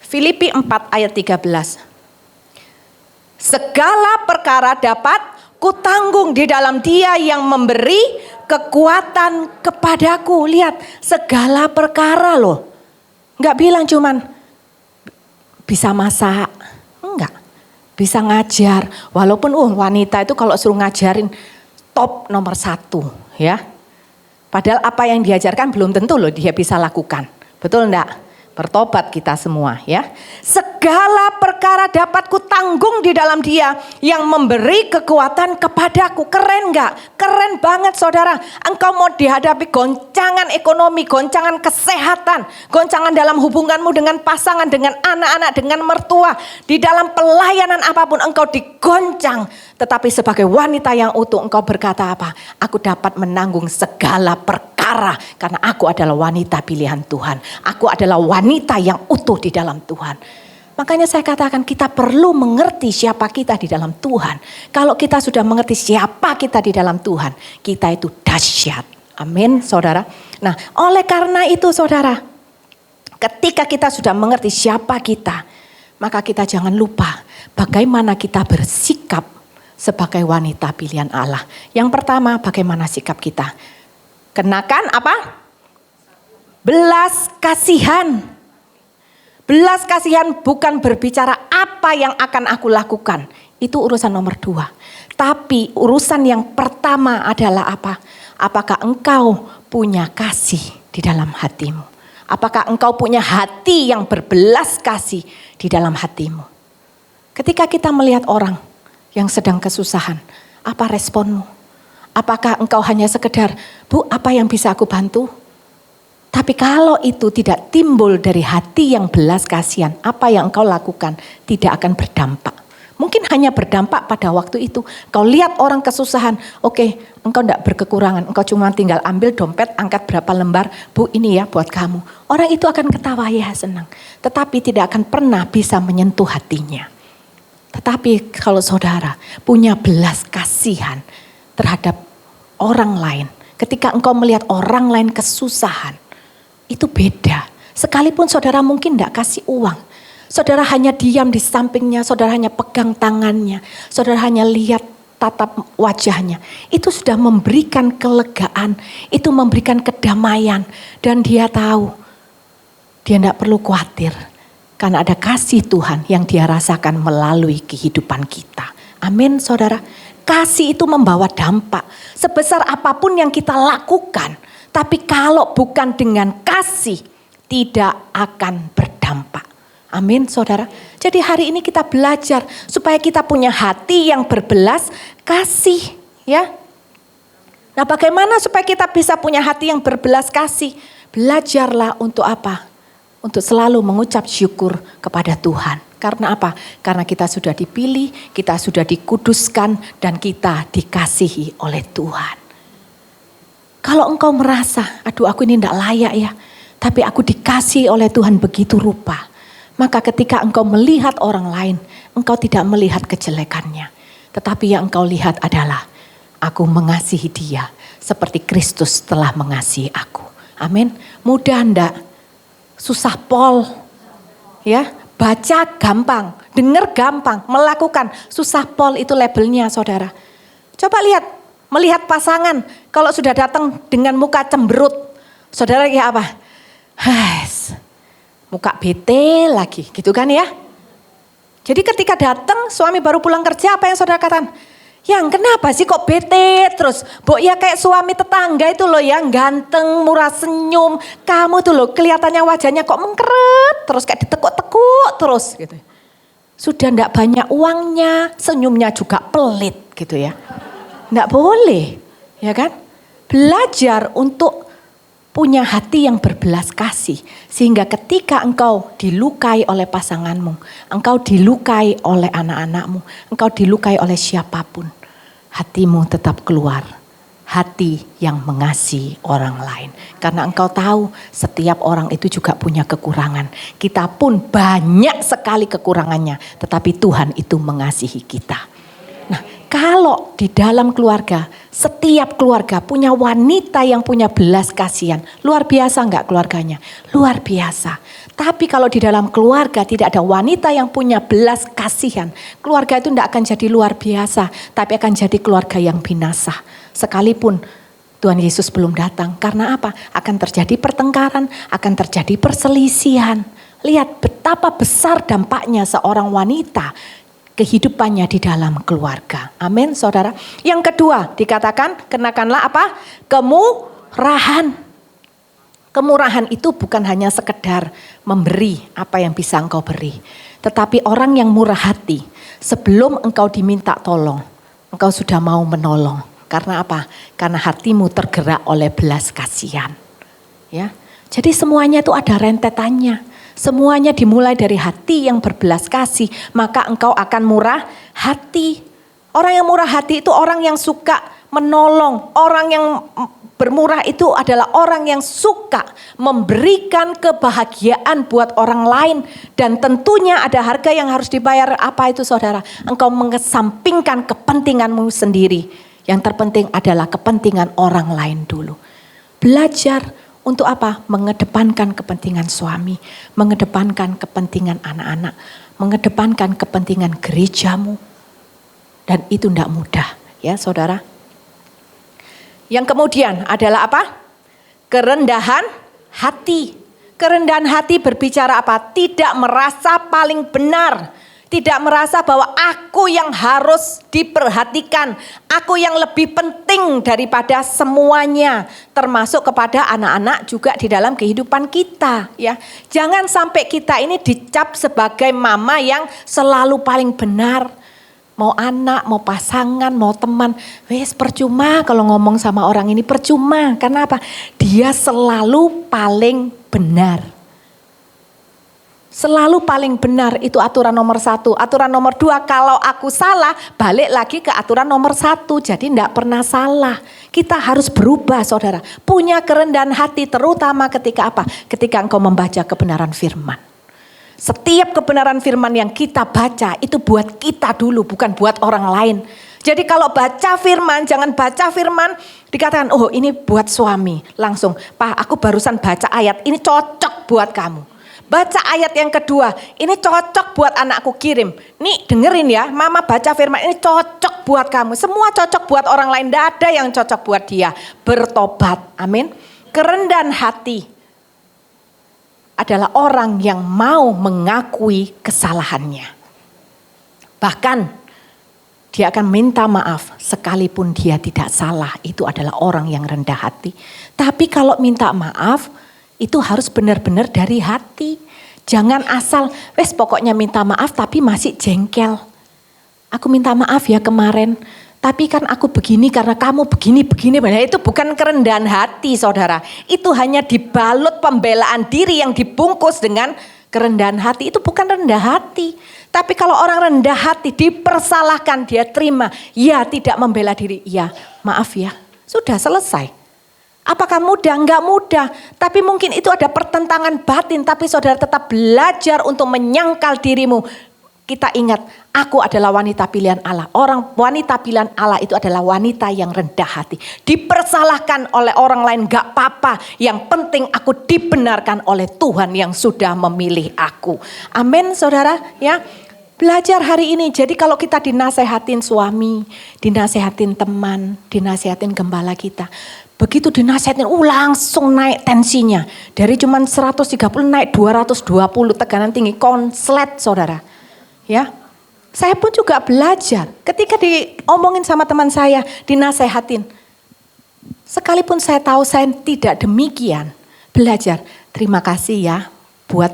Filipi 4 ayat 13. Segala perkara dapat kutanggung di dalam Dia yang memberi kekuatan kepadaku. Lihat, segala perkara loh. Enggak bilang cuman bisa masak, enggak. Bisa ngajar, walaupun wanita itu kalau suruh ngajarin top nomor 1 ya. Padahal apa yang diajarkan belum tentu loh dia bisa lakukan. Betul enggak? Bertobat kita semua ya. Segala perkara dapat kutanggung di dalam Dia yang memberi kekuatan kepadaku. Keren enggak? Keren banget saudara. Engkau mau dihadapi goncangan ekonomi, goncangan kesehatan, goncangan dalam hubunganmu dengan pasangan, dengan anak-anak, dengan mertua. Di dalam pelayanan apapun engkau digoncang. Tetapi sebagai wanita yang utuh engkau berkata apa? Aku dapat menanggung segala perkara karena aku adalah wanita pilihan Tuhan. Aku adalah wanita yang utuh di dalam Tuhan. Makanya saya katakan kita perlu mengerti siapa kita di dalam Tuhan. Kalau kita sudah mengerti siapa kita di dalam Tuhan, kita itu dahsyat. Amin, saudara. Nah, oleh karena itu saudara, ketika kita sudah mengerti siapa kita, maka kita jangan lupa bagaimana kita bersikap sebagai wanita pilihan Allah. Yang pertama, bagaimana sikap kita? Kenakan apa? Belas kasihan. Belas kasihan bukan berbicara apa yang akan aku lakukan. Itu urusan nomor 2. Tapi urusan yang pertama adalah apa? Apakah engkau punya kasih di dalam hatimu? Apakah engkau punya hati yang berbelas kasih di dalam hatimu? Ketika kita melihat orang yang sedang kesusahan, apa responmu? Apakah engkau hanya sekedar, Bu, apa yang bisa aku bantu? Tapi kalau itu tidak timbul dari hati yang belas kasihan, apa yang engkau lakukan tidak akan berdampak. Mungkin hanya berdampak pada waktu itu. Kau lihat orang kesusahan, oke, engkau tidak berkekurangan. Engkau cuma tinggal ambil dompet, angkat berapa lembar, Bu ini ya buat kamu. Orang itu akan ketawa, ya senang. Tetapi tidak akan pernah bisa menyentuh hatinya. Tetapi kalau saudara punya belas kasihan terhadap orang lain. Ketika engkau melihat orang lain kesusahan, itu beda. Sekalipun saudara mungkin tidak kasih uang. Saudara hanya diam di sampingnya, saudara hanya pegang tangannya. Saudara hanya lihat tatap wajahnya. Itu sudah memberikan kelegaan, itu memberikan kedamaian. Dan dia tahu, dia tidak perlu khawatir. Karena ada kasih Tuhan yang dia rasakan melalui kehidupan kita. Amin saudara. Kasih itu membawa dampak. Sebesar apapun yang kita lakukan, tapi kalau bukan dengan kasih, tidak akan berdampak. Amin saudara. Jadi hari ini kita belajar supaya kita punya hati yang berbelas kasih. Ya. Nah bagaimana supaya kita bisa punya hati yang berbelas kasih? Belajarlah untuk apa? Untuk selalu mengucap syukur kepada Tuhan. Karena apa? Karena kita sudah dipilih, kita sudah dikuduskan, dan kita dikasihi oleh Tuhan. Kalau engkau merasa, aduh aku ini tidak layak ya, tapi aku dikasihi oleh Tuhan begitu rupa. Maka ketika engkau melihat orang lain, engkau tidak melihat kejelekannya. Tetapi yang engkau lihat adalah, aku mengasihi dia seperti Kristus telah mengasihi aku. Amin. Mudah enggak? Susah pol. Ya, baca gampang, dengar gampang, melakukan susah pol itu labelnya saudara. Coba lihat, melihat pasangan kalau sudah datang dengan muka cemberut, saudara kayak apa? Muka bete lagi, gitu kan ya? Jadi ketika datang suami baru pulang kerja, apa yang saudara katakan? Yang kenapa sih kok bete terus? Bok ya kayak suami tetangga itu loh yang ganteng, murah senyum. Kamu tuh loh kelihatannya wajahnya kok mengkeret terus kayak ditekuk-tekuk terus gitu. Sudah enggak banyak uangnya, senyumnya juga pelit gitu ya. Enggak boleh, ya kan? Belajar untuk punya hati yang berbelas kasih. Sehingga ketika engkau dilukai oleh pasanganmu, engkau dilukai oleh anak-anakmu, engkau dilukai oleh siapapun, hatimu tetap keluar. Hati yang mengasihi orang lain. Karena engkau tahu setiap orang itu juga punya kekurangan. Kita pun banyak sekali kekurangannya. Tetapi Tuhan itu mengasihi kita. Nah, kalau di dalam keluarga, setiap keluarga punya wanita yang punya belas kasihan. Luar biasa enggak keluarganya? Luar biasa. Tapi kalau di dalam keluarga tidak ada wanita yang punya belas kasihan, keluarga itu enggak akan jadi luar biasa, tapi akan jadi keluarga yang binasa. Sekalipun Tuhan Yesus belum datang. Karena apa? Akan terjadi pertengkaran, akan terjadi perselisihan. Lihat betapa besar dampaknya seorang wanita kehidupannya di dalam keluarga. Amin saudara. Yang kedua dikatakan kenakanlah apa? Kemurahan. Kemurahan itu bukan hanya sekedar memberi apa yang bisa engkau beri. Tetapi orang yang murah hati, sebelum engkau diminta tolong, engkau sudah mau menolong. Karena apa? Karena hatimu tergerak oleh belas kasihan. Ya. Jadi semuanya itu ada rentetannya. Semuanya dimulai dari hati yang berbelas kasih, maka engkau akan murah hati. Orang yang murah hati itu orang yang suka menolong, orang yang Bermurah itu adalah orang yang suka memberikan kebahagiaan buat orang lain. Dan tentunya ada harga yang harus dibayar. Apa itu saudara? Engkau mengesampingkan kepentinganmu sendiri. Yang terpenting adalah kepentingan orang lain dulu. Belajar untuk apa? Mengedepankan kepentingan suami. Mengedepankan kepentingan anak-anak. Mengedepankan kepentingan gerejamu. Dan itu tidak mudah ya saudara. Yang kemudian adalah apa? Kerendahan hati. Kerendahan hati berbicara apa? Tidak merasa paling benar. Tidak merasa bahwa aku yang harus diperhatikan. Aku yang lebih penting daripada semuanya. Termasuk kepada anak-anak juga di dalam kehidupan kita. Ya, jangan sampai kita ini dicap sebagai mama yang selalu paling benar. Mau anak, mau pasangan, mau teman. Wes percuma kalau ngomong sama orang ini, percuma. Karena apa? Dia selalu paling benar. Selalu paling benar itu aturan nomor 1. Aturan nomor 2, kalau aku salah balik lagi ke aturan nomor 1. Jadi tidak pernah salah. Kita harus berubah saudara. Punya kerendahan hati terutama ketika apa? Ketika engkau membaca kebenaran firman. Setiap kebenaran firman yang kita baca itu buat kita dulu, bukan buat orang lain. Jadi kalau baca firman, jangan baca firman dikatakan, oh ini buat suami. Langsung, Pak aku barusan baca ayat, ini cocok buat kamu. Baca ayat yang kedua, ini cocok buat anakku kirim. Nih dengerin ya, mama baca firman, ini cocok buat kamu. Semua cocok buat orang lain, tidak ada yang cocok buat dia. Bertobat, amin. Kerendahan hati adalah orang yang mau mengakui kesalahannya. Bahkan dia akan minta maaf sekalipun dia tidak salah. Itu adalah orang yang rendah hati. Tapi kalau minta maaf itu harus benar-benar dari hati. Jangan asal wes pokoknya minta maaf tapi masih jengkel. Aku minta maaf ya kemarin. Tapi kan aku begini karena kamu begini. Nah, itu bukan kerendahan hati saudara. Itu hanya dibalut pembelaan diri yang dibungkus dengan kerendahan hati. Itu bukan rendah hati. Tapi kalau orang rendah hati dipersalahkan dia terima. Ya tidak membela diri. Ya maaf ya sudah selesai. Apakah mudah? Enggak mudah. Tapi mungkin itu ada pertentangan batin. Tapi saudara tetap belajar untuk menyangkal dirimu. Kita ingat, aku adalah wanita pilihan Allah. Wanita pilihan Allah itu adalah wanita yang rendah hati. Dipersalahkan oleh orang lain gak apa-apa. Yang penting aku dibenarkan oleh Tuhan yang sudah memilih aku. Amin saudara ya. Belajar hari ini. Jadi kalau kita dinasehatin suami, dinasehatin teman, dinasehatin gembala kita. Begitu dinasehatin langsung naik tensinya. Dari cuman 130 naik 220 tekanan tinggi. Konslet saudara. Ya, saya pun juga belajar ketika diomongin sama teman saya, dinasehatin. Sekalipun saya tahu saya tidak demikian, belajar. Terima kasih ya buat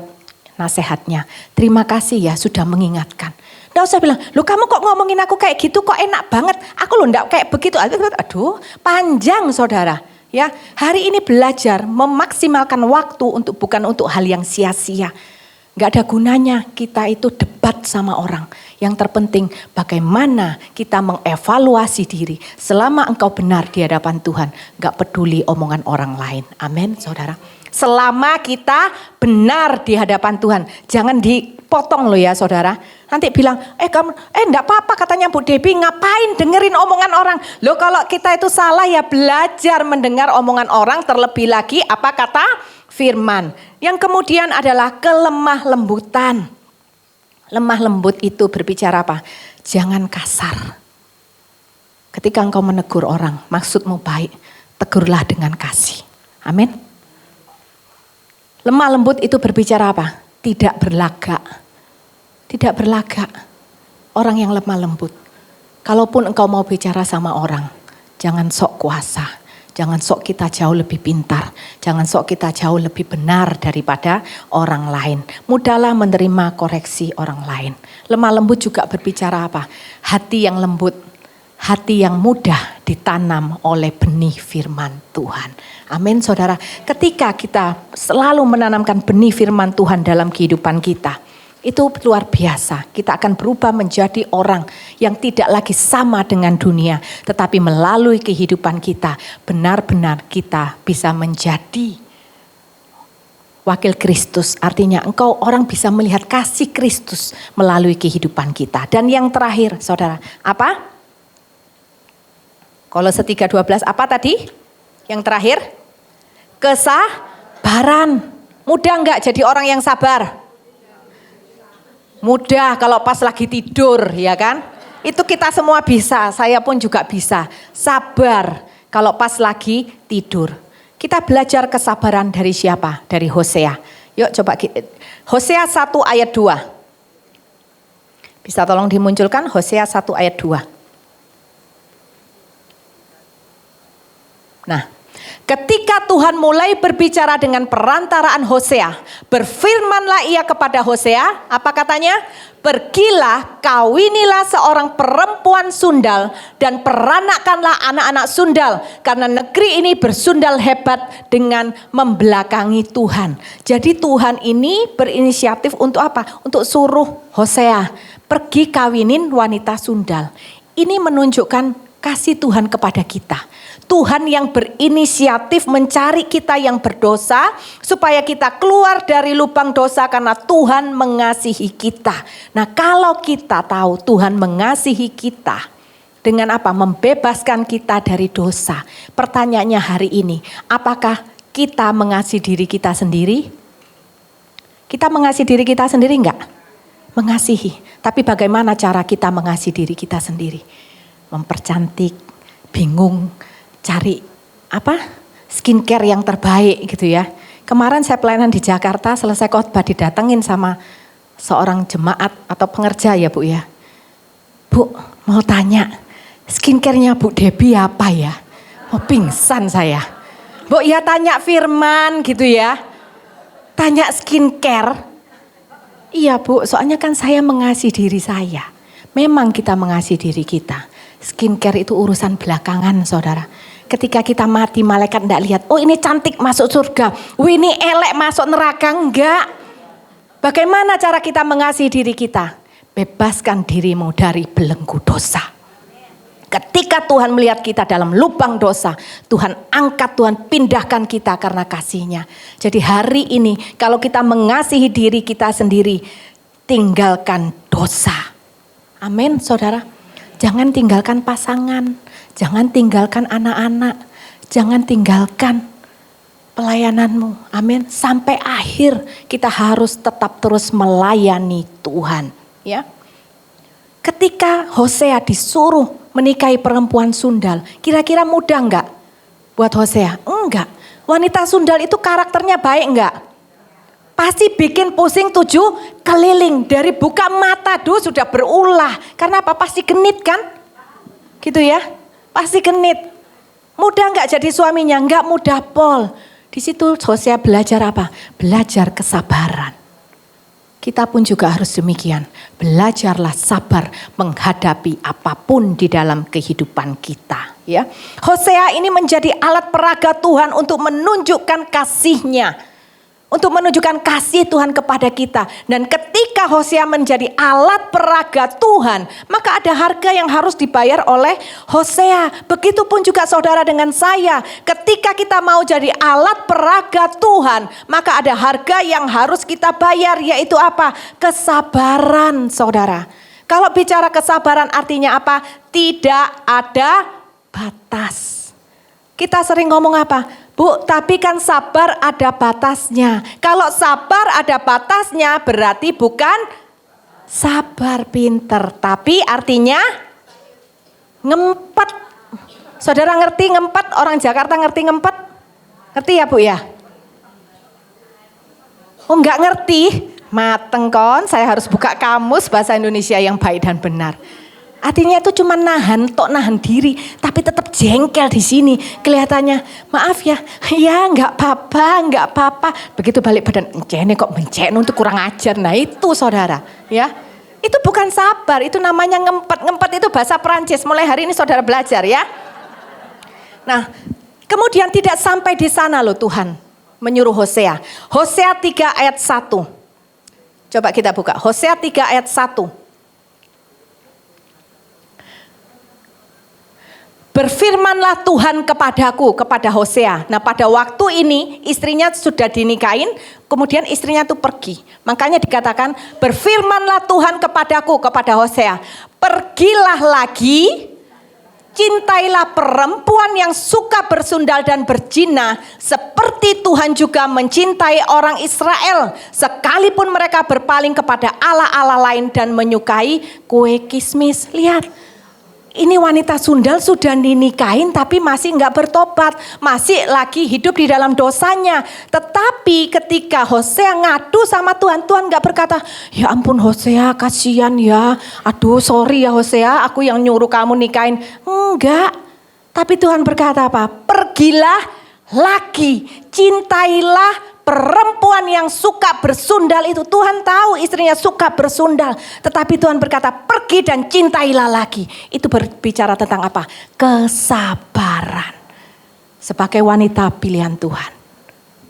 nasihatnya. Terima kasih ya sudah mengingatkan. Nggak usah bilang, loh kamu kok ngomongin aku kayak gitu kok enak banget. Aku loh enggak kayak begitu. Aduh, panjang saudara. Ya, hari ini belajar memaksimalkan waktu bukan untuk hal yang sia-sia. Gak ada gunanya kita itu debat sama orang. Yang terpenting bagaimana kita mengevaluasi diri. Selama engkau benar di hadapan Tuhan. Gak peduli omongan orang lain. Amin saudara. Selama kita benar di hadapan Tuhan. Jangan dipotong loh ya saudara. Nanti bilang kamu enggak apa-apa katanya Bu Debbie, ngapain dengerin omongan orang. Loh kalau kita itu salah ya belajar mendengar omongan orang. Terlebih lagi apa kata firman. Yang kemudian adalah kelemah lembutan. Lemah lembut itu berbicara apa? Jangan kasar. Ketika engkau menegur orang, maksudmu baik, tegurlah dengan kasih. Amin. Lemah lembut itu berbicara apa? Tidak berlagak. Tidak berlagak. Orang yang lemah lembut. Kalaupun engkau mau bicara sama orang, jangan sok kuasa. Jangan sok kita jauh lebih pintar. Jangan sok kita jauh lebih benar daripada orang lain. Mudahlah menerima koreksi orang lain. Lemah lembut juga berbicara apa? Hati yang lembut, hati yang mudah ditanam oleh benih firman Tuhan. Amin saudara. Ketika kita selalu menanamkan benih firman Tuhan dalam kehidupan kita. Itu luar biasa. Kita akan berubah menjadi orang yang tidak lagi sama dengan dunia. Tetapi melalui kehidupan kita, benar-benar kita bisa menjadi wakil Kristus. Artinya engkau orang bisa melihat kasih Kristus melalui kehidupan kita. Dan yang terakhir saudara, apa? Kolose 3:12 apa tadi? Yang terakhir? Kesabaran. Mudah enggak jadi orang yang sabar? Mudah kalau pas lagi tidur, ya kan? Itu kita semua bisa, saya pun juga bisa. Sabar kalau pas lagi tidur. Kita belajar kesabaran dari siapa? Dari Hosea. Yuk coba Hosea 1 ayat 2. Bisa tolong dimunculkan Hosea 1 ayat 2. Nah, ketika Tuhan mulai berbicara dengan perantaraan Hosea, berfirmanlah ia kepada Hosea, apa katanya? Pergilah, kawinilah seorang perempuan sundal dan peranakanlah anak-anak sundal, karena negeri ini bersundal hebat dengan membelakangi Tuhan. Jadi Tuhan ini berinisiatif untuk apa? Untuk suruh Hosea pergi kawinin wanita sundal. Ini menunjukkan kasih Tuhan kepada kita. Tuhan yang berinisiatif mencari kita yang berdosa supaya kita keluar dari lubang dosa karena Tuhan mengasihi kita. Nah, kalau kita tahu Tuhan mengasihi kita dengan apa? Membebaskan kita dari dosa. Pertanyaannya hari ini, apakah kita mengasihi diri kita sendiri? Kita mengasihi diri kita sendiri enggak? Mengasihi. Tapi bagaimana cara kita mengasihi diri kita sendiri? Mempercantik, bingung, cari apa skincare yang terbaik gitu ya. Kemarin saya pelayanan di Jakarta, selesai khotbah didatengin sama seorang jemaat atau pengerja ya Bu ya. Bu mau tanya skincare-nya Bu Debbie apa ya? Mau pingsan saya. Bu ya tanya firman gitu ya. Tanya skincare. Iya Bu, soalnya kan saya mengasihi diri saya. Memang kita mengasihi diri kita. Skincare itu urusan belakangan saudara. Ketika kita mati malaikat enggak lihat, oh ini cantik masuk surga, oh ini elek masuk neraka, enggak. Bagaimana cara kita mengasihi diri kita? Bebaskan dirimu dari belenggu dosa. Ketika Tuhan melihat kita dalam lubang dosa, Tuhan angkat, Tuhan pindahkan kita karena kasih-Nya. Jadi hari ini kalau kita mengasihi diri kita sendiri, tinggalkan dosa. Amin saudara. Jangan tinggalkan pasangan, jangan tinggalkan anak-anak, jangan tinggalkan pelayananmu. Amin. Sampai akhir kita harus tetap terus melayani Tuhan. Ya. Ketika Hosea disuruh menikahi perempuan sundal, kira-kira mudah enggak buat Hosea? Enggak. Wanita sundal itu karakternya baik enggak? Pasti bikin pusing 7 keliling. Dari buka mata dulu sudah berulah. Karena apa? Pasti genit kan? Gitu ya. Pasti genit. Mudah enggak jadi suaminya? Enggak mudah Pol. Di situ Hosea belajar apa? Belajar kesabaran. Kita pun juga harus demikian. Belajarlah sabar menghadapi apapun di dalam kehidupan kita. Ya. Hosea ini menjadi alat peraga Tuhan untuk menunjukkan kasih-Nya. Untuk menunjukkan kasih Tuhan kepada kita. Dan ketika Hosea menjadi alat peraga Tuhan, maka ada harga yang harus dibayar oleh Hosea. Begitupun juga saudara dengan saya. Ketika kita mau jadi alat peraga Tuhan, maka ada harga yang harus kita bayar, yaitu apa? Kesabaran saudara. Kalau bicara kesabaran artinya apa? Tidak ada batas. Kita sering ngomong apa? Bu, tapi kan sabar ada batasnya. Kalau sabar ada batasnya berarti bukan sabar pinter. Tapi artinya ngempet. Saudara ngerti ngempet? Orang Jakarta ngerti ngempet? Ngerti ya Bu ya? Oh enggak ngerti? Mateng kon, saya harus buka kamus bahasa Indonesia yang baik dan benar. Artinya itu cuma nahan diri, tapi tetap jengkel di sini. Kelihatannya, maaf ya, ya nggak apa-apa. Begitu balik badan, encene kok bencen untuk kurang ajar. Nah itu saudara, ya. Itu bukan sabar, itu namanya ngempet. Ngempet itu bahasa Perancis. Mulai hari ini saudara belajar ya. Nah, kemudian tidak sampai di sana loh Tuhan menyuruh Hosea. Hosea 3 ayat 1. Coba kita buka Hosea 3 ayat 1. Berfirmanlah Tuhan kepadaku, kepada Hosea. Nah pada waktu ini istrinya sudah dinikahin, kemudian istrinya itu pergi. Makanya dikatakan berfirmanlah Tuhan kepadaku, kepada Hosea. Pergilah lagi, cintailah perempuan yang suka bersundal dan berzina, seperti Tuhan juga mencintai orang Israel, sekalipun mereka berpaling kepada allah-allah lain dan menyukai kue kismis. Lihat. Ini wanita sundal sudah dinikahin tapi masih nggak bertobat. Masih lagi hidup di dalam dosanya. Tetapi ketika Hosea ngadu sama Tuhan, Tuhan nggak berkata, ya ampun Hosea kasihan ya. Aduh sorry ya Hosea, aku yang nyuruh kamu nikahin. Enggak. Tapi Tuhan berkata apa? Pergilah lagi, cintailah perempuan yang suka bersundal itu. Tuhan tahu istrinya suka bersundal. Tetapi Tuhan berkata pergi dan cintailah lagi. Itu berbicara tentang apa? Kesabaran. Sebagai wanita pilihan Tuhan,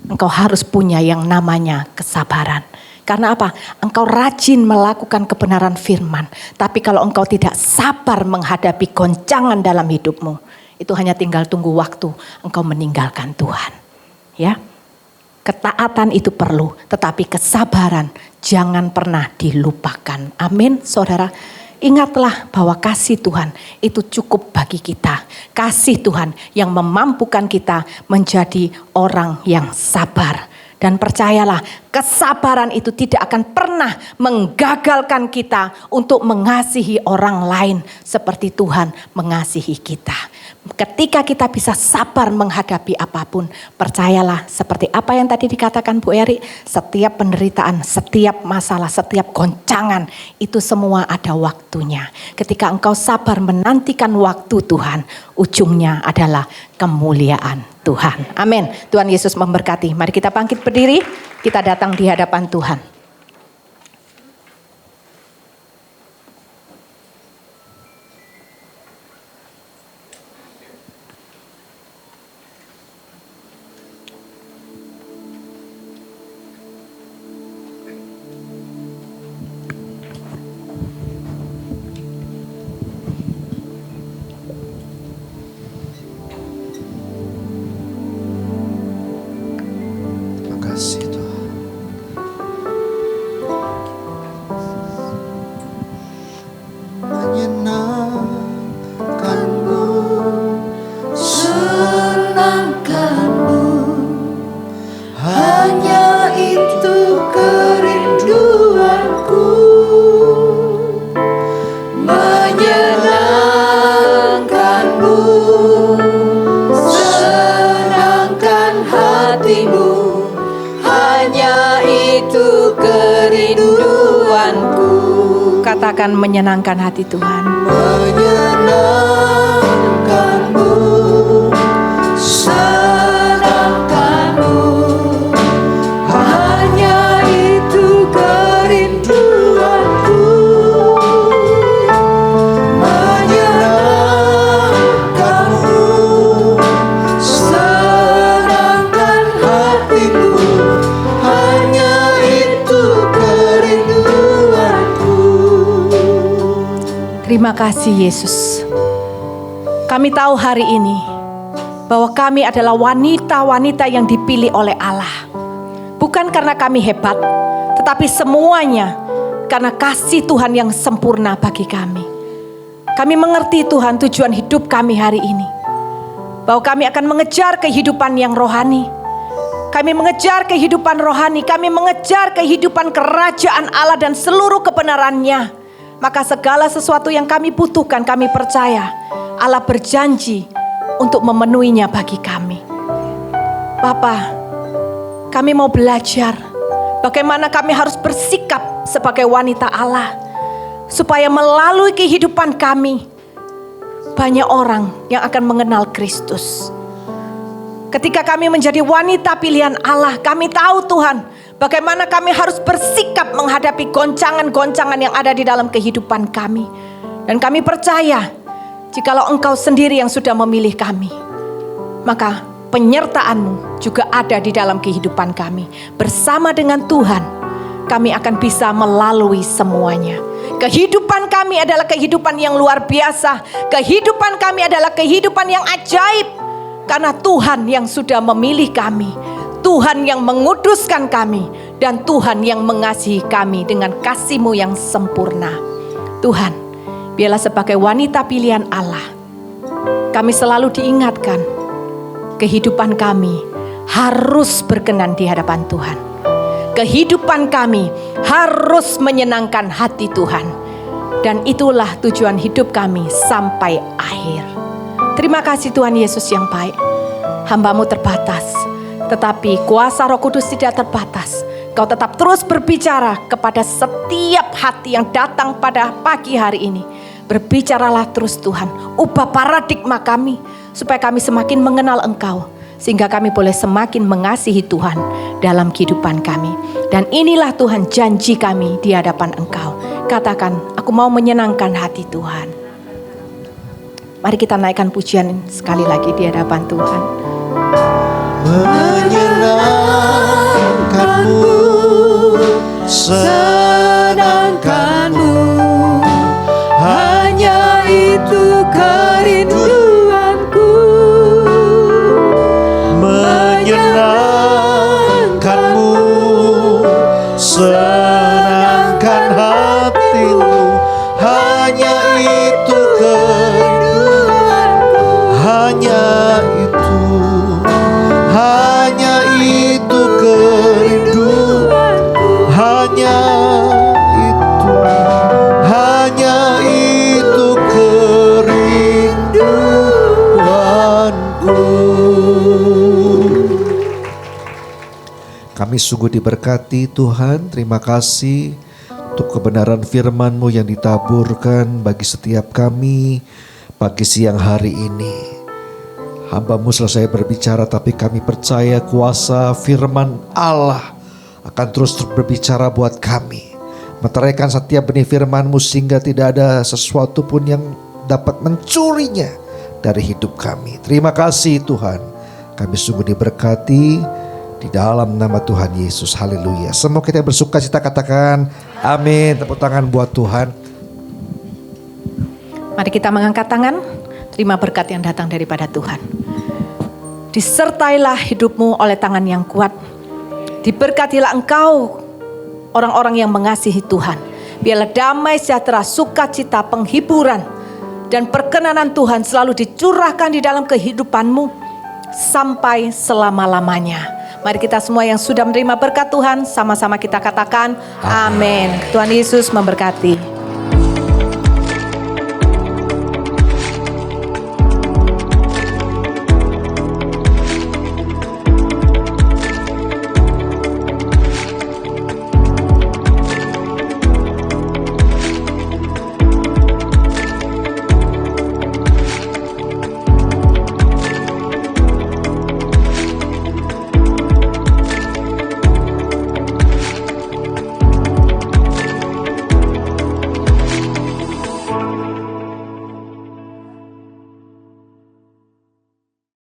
engkau harus punya yang namanya kesabaran. Karena apa? Engkau rajin melakukan kebenaran firman. Tapi kalau engkau tidak sabar menghadapi goncangan dalam hidupmu, itu hanya tinggal tunggu waktu engkau meninggalkan Tuhan. Ya. Ketaatan itu perlu, tetapi kesabaran jangan pernah dilupakan. Amin, saudara. Ingatlah bahwa kasih Tuhan itu cukup bagi kita. Kasih Tuhan yang memampukan kita menjadi orang yang sabar. Dan percayalah, kesabaran itu tidak akan pernah menggagalkan kita untuk mengasihi orang lain seperti Tuhan mengasihi kita. Ketika kita bisa sabar menghadapi apapun, percayalah seperti apa yang tadi dikatakan Bu Eri, setiap penderitaan, setiap masalah, setiap goncangan, itu semua ada waktunya. Ketika engkau sabar menantikan waktu Tuhan, ujungnya adalah kemuliaan Tuhan. Amin. Tuhan Yesus memberkati. Mari kita bangkit berdiri, kita datang di hadapan Tuhan. Kasih Tuhan. Menyenangkanmu, senangkanmu, hanya itu kerinduanku. Menyenangkanmu, senangkan hatimu, hanya itu kerinduanku. Katakan menyenangkan hati Tuhan. Menyenangkanmu, senangkanmu, hanya itu kerinduanku. Menyenangkanmu, senangkan hatimu, hanya itu kerinduanku. Terima kasih Yesus. Kami tahu hari ini bahwa kami adalah wanita-wanita yang dipilih oleh Allah. Bukan karena kami hebat, tetapi semuanya karena kasih Tuhan yang sempurna bagi kami. Kami mengerti Tuhan tujuan hidup kami hari ini. Bahwa kami akan mengejar kehidupan yang rohani. Kami mengejar kehidupan rohani, kami mengejar kehidupan kerajaan Allah dan seluruh kebenarannya. Maka segala sesuatu yang kami butuhkan, kami percaya Allah berjanji untuk memenuhinya bagi kami. Bapa, kami mau belajar bagaimana kami harus bersikap sebagai wanita Allah. Supaya melalui kehidupan kami, banyak orang yang akan mengenal Kristus. Ketika kami menjadi wanita pilihan Allah, kami tahu Tuhan, bagaimana kami harus bersikap menghadapi goncangan-goncangan yang ada di dalam kehidupan kami. Dan kami percaya, jikalau Engkau sendiri yang sudah memilih kami, maka penyertaan-Mu juga ada di dalam kehidupan kami. Bersama dengan Tuhan, kami akan bisa melalui semuanya. Kehidupan kami adalah kehidupan yang luar biasa. Kehidupan kami adalah kehidupan yang ajaib. Karena Tuhan yang sudah memilih kami. Tuhan yang menguduskan kami. Dan Tuhan yang mengasihi kami dengan kasih-Mu yang sempurna. Tuhan, biarlah sebagai wanita pilihan Allah, kami selalu diingatkan, kehidupan kami harus berkenan di hadapan Tuhan. Kehidupan kami harus menyenangkan hati Tuhan. Dan itulah tujuan hidup kami sampai akhir. Terima kasih Tuhan Yesus yang baik. Hamba-Mu terbatas, tetapi kuasa Roh Kudus tidak terbatas. Kau tetap terus berbicara kepada setiap hati yang datang pada pagi hari ini. Berbicaralah terus Tuhan. Ubah paradigma kami, supaya kami semakin mengenal Engkau. Sehingga kami boleh semakin mengasihi Tuhan dalam kehidupan kami. Dan inilah Tuhan janji kami di hadapan Engkau. Katakan, aku mau menyenangkan hati Tuhan. Mari kita naikkan pujian sekali lagi di hadapan Tuhan. Menyenangkanmu, senangkanmu, hanya itu kerinduanku. Menyenangkanmu, senangkan hatimu, hanya itu kerinduanku. Hanya itu kerinduanku. Hanya itu kerinduanku. Kami sungguh diberkati Tuhan. Terima kasih untuk kebenaran firman-Mu yang ditaburkan bagi setiap kami pagi siang hari ini. Hamba-Mu selesai berbicara, tapi kami percaya kuasa firman Allah akan terus berbicara buat kami. Meteraikan setiap benih firman-Mu sehingga tidak ada sesuatu pun yang dapat mencurinya dari hidup kami. Terima kasih Tuhan. Kami sungguh diberkati di dalam nama Tuhan Yesus. Haleluya. Semua kita bersuka cita katakan amin. Tepuk tangan buat Tuhan. Mari kita mengangkat tangan. Terima berkat yang datang daripada Tuhan. Disertailah hidupmu oleh tangan yang kuat. Diberkatilah engkau orang-orang yang mengasihi Tuhan. Biarlah damai sejahtera, sukacita, penghiburan dan perkenanan Tuhan selalu dicurahkan di dalam kehidupanmu sampai selama-lamanya. Mari kita semua yang sudah menerima berkat Tuhan, sama-sama kita katakan amin. Tuhan Yesus memberkati.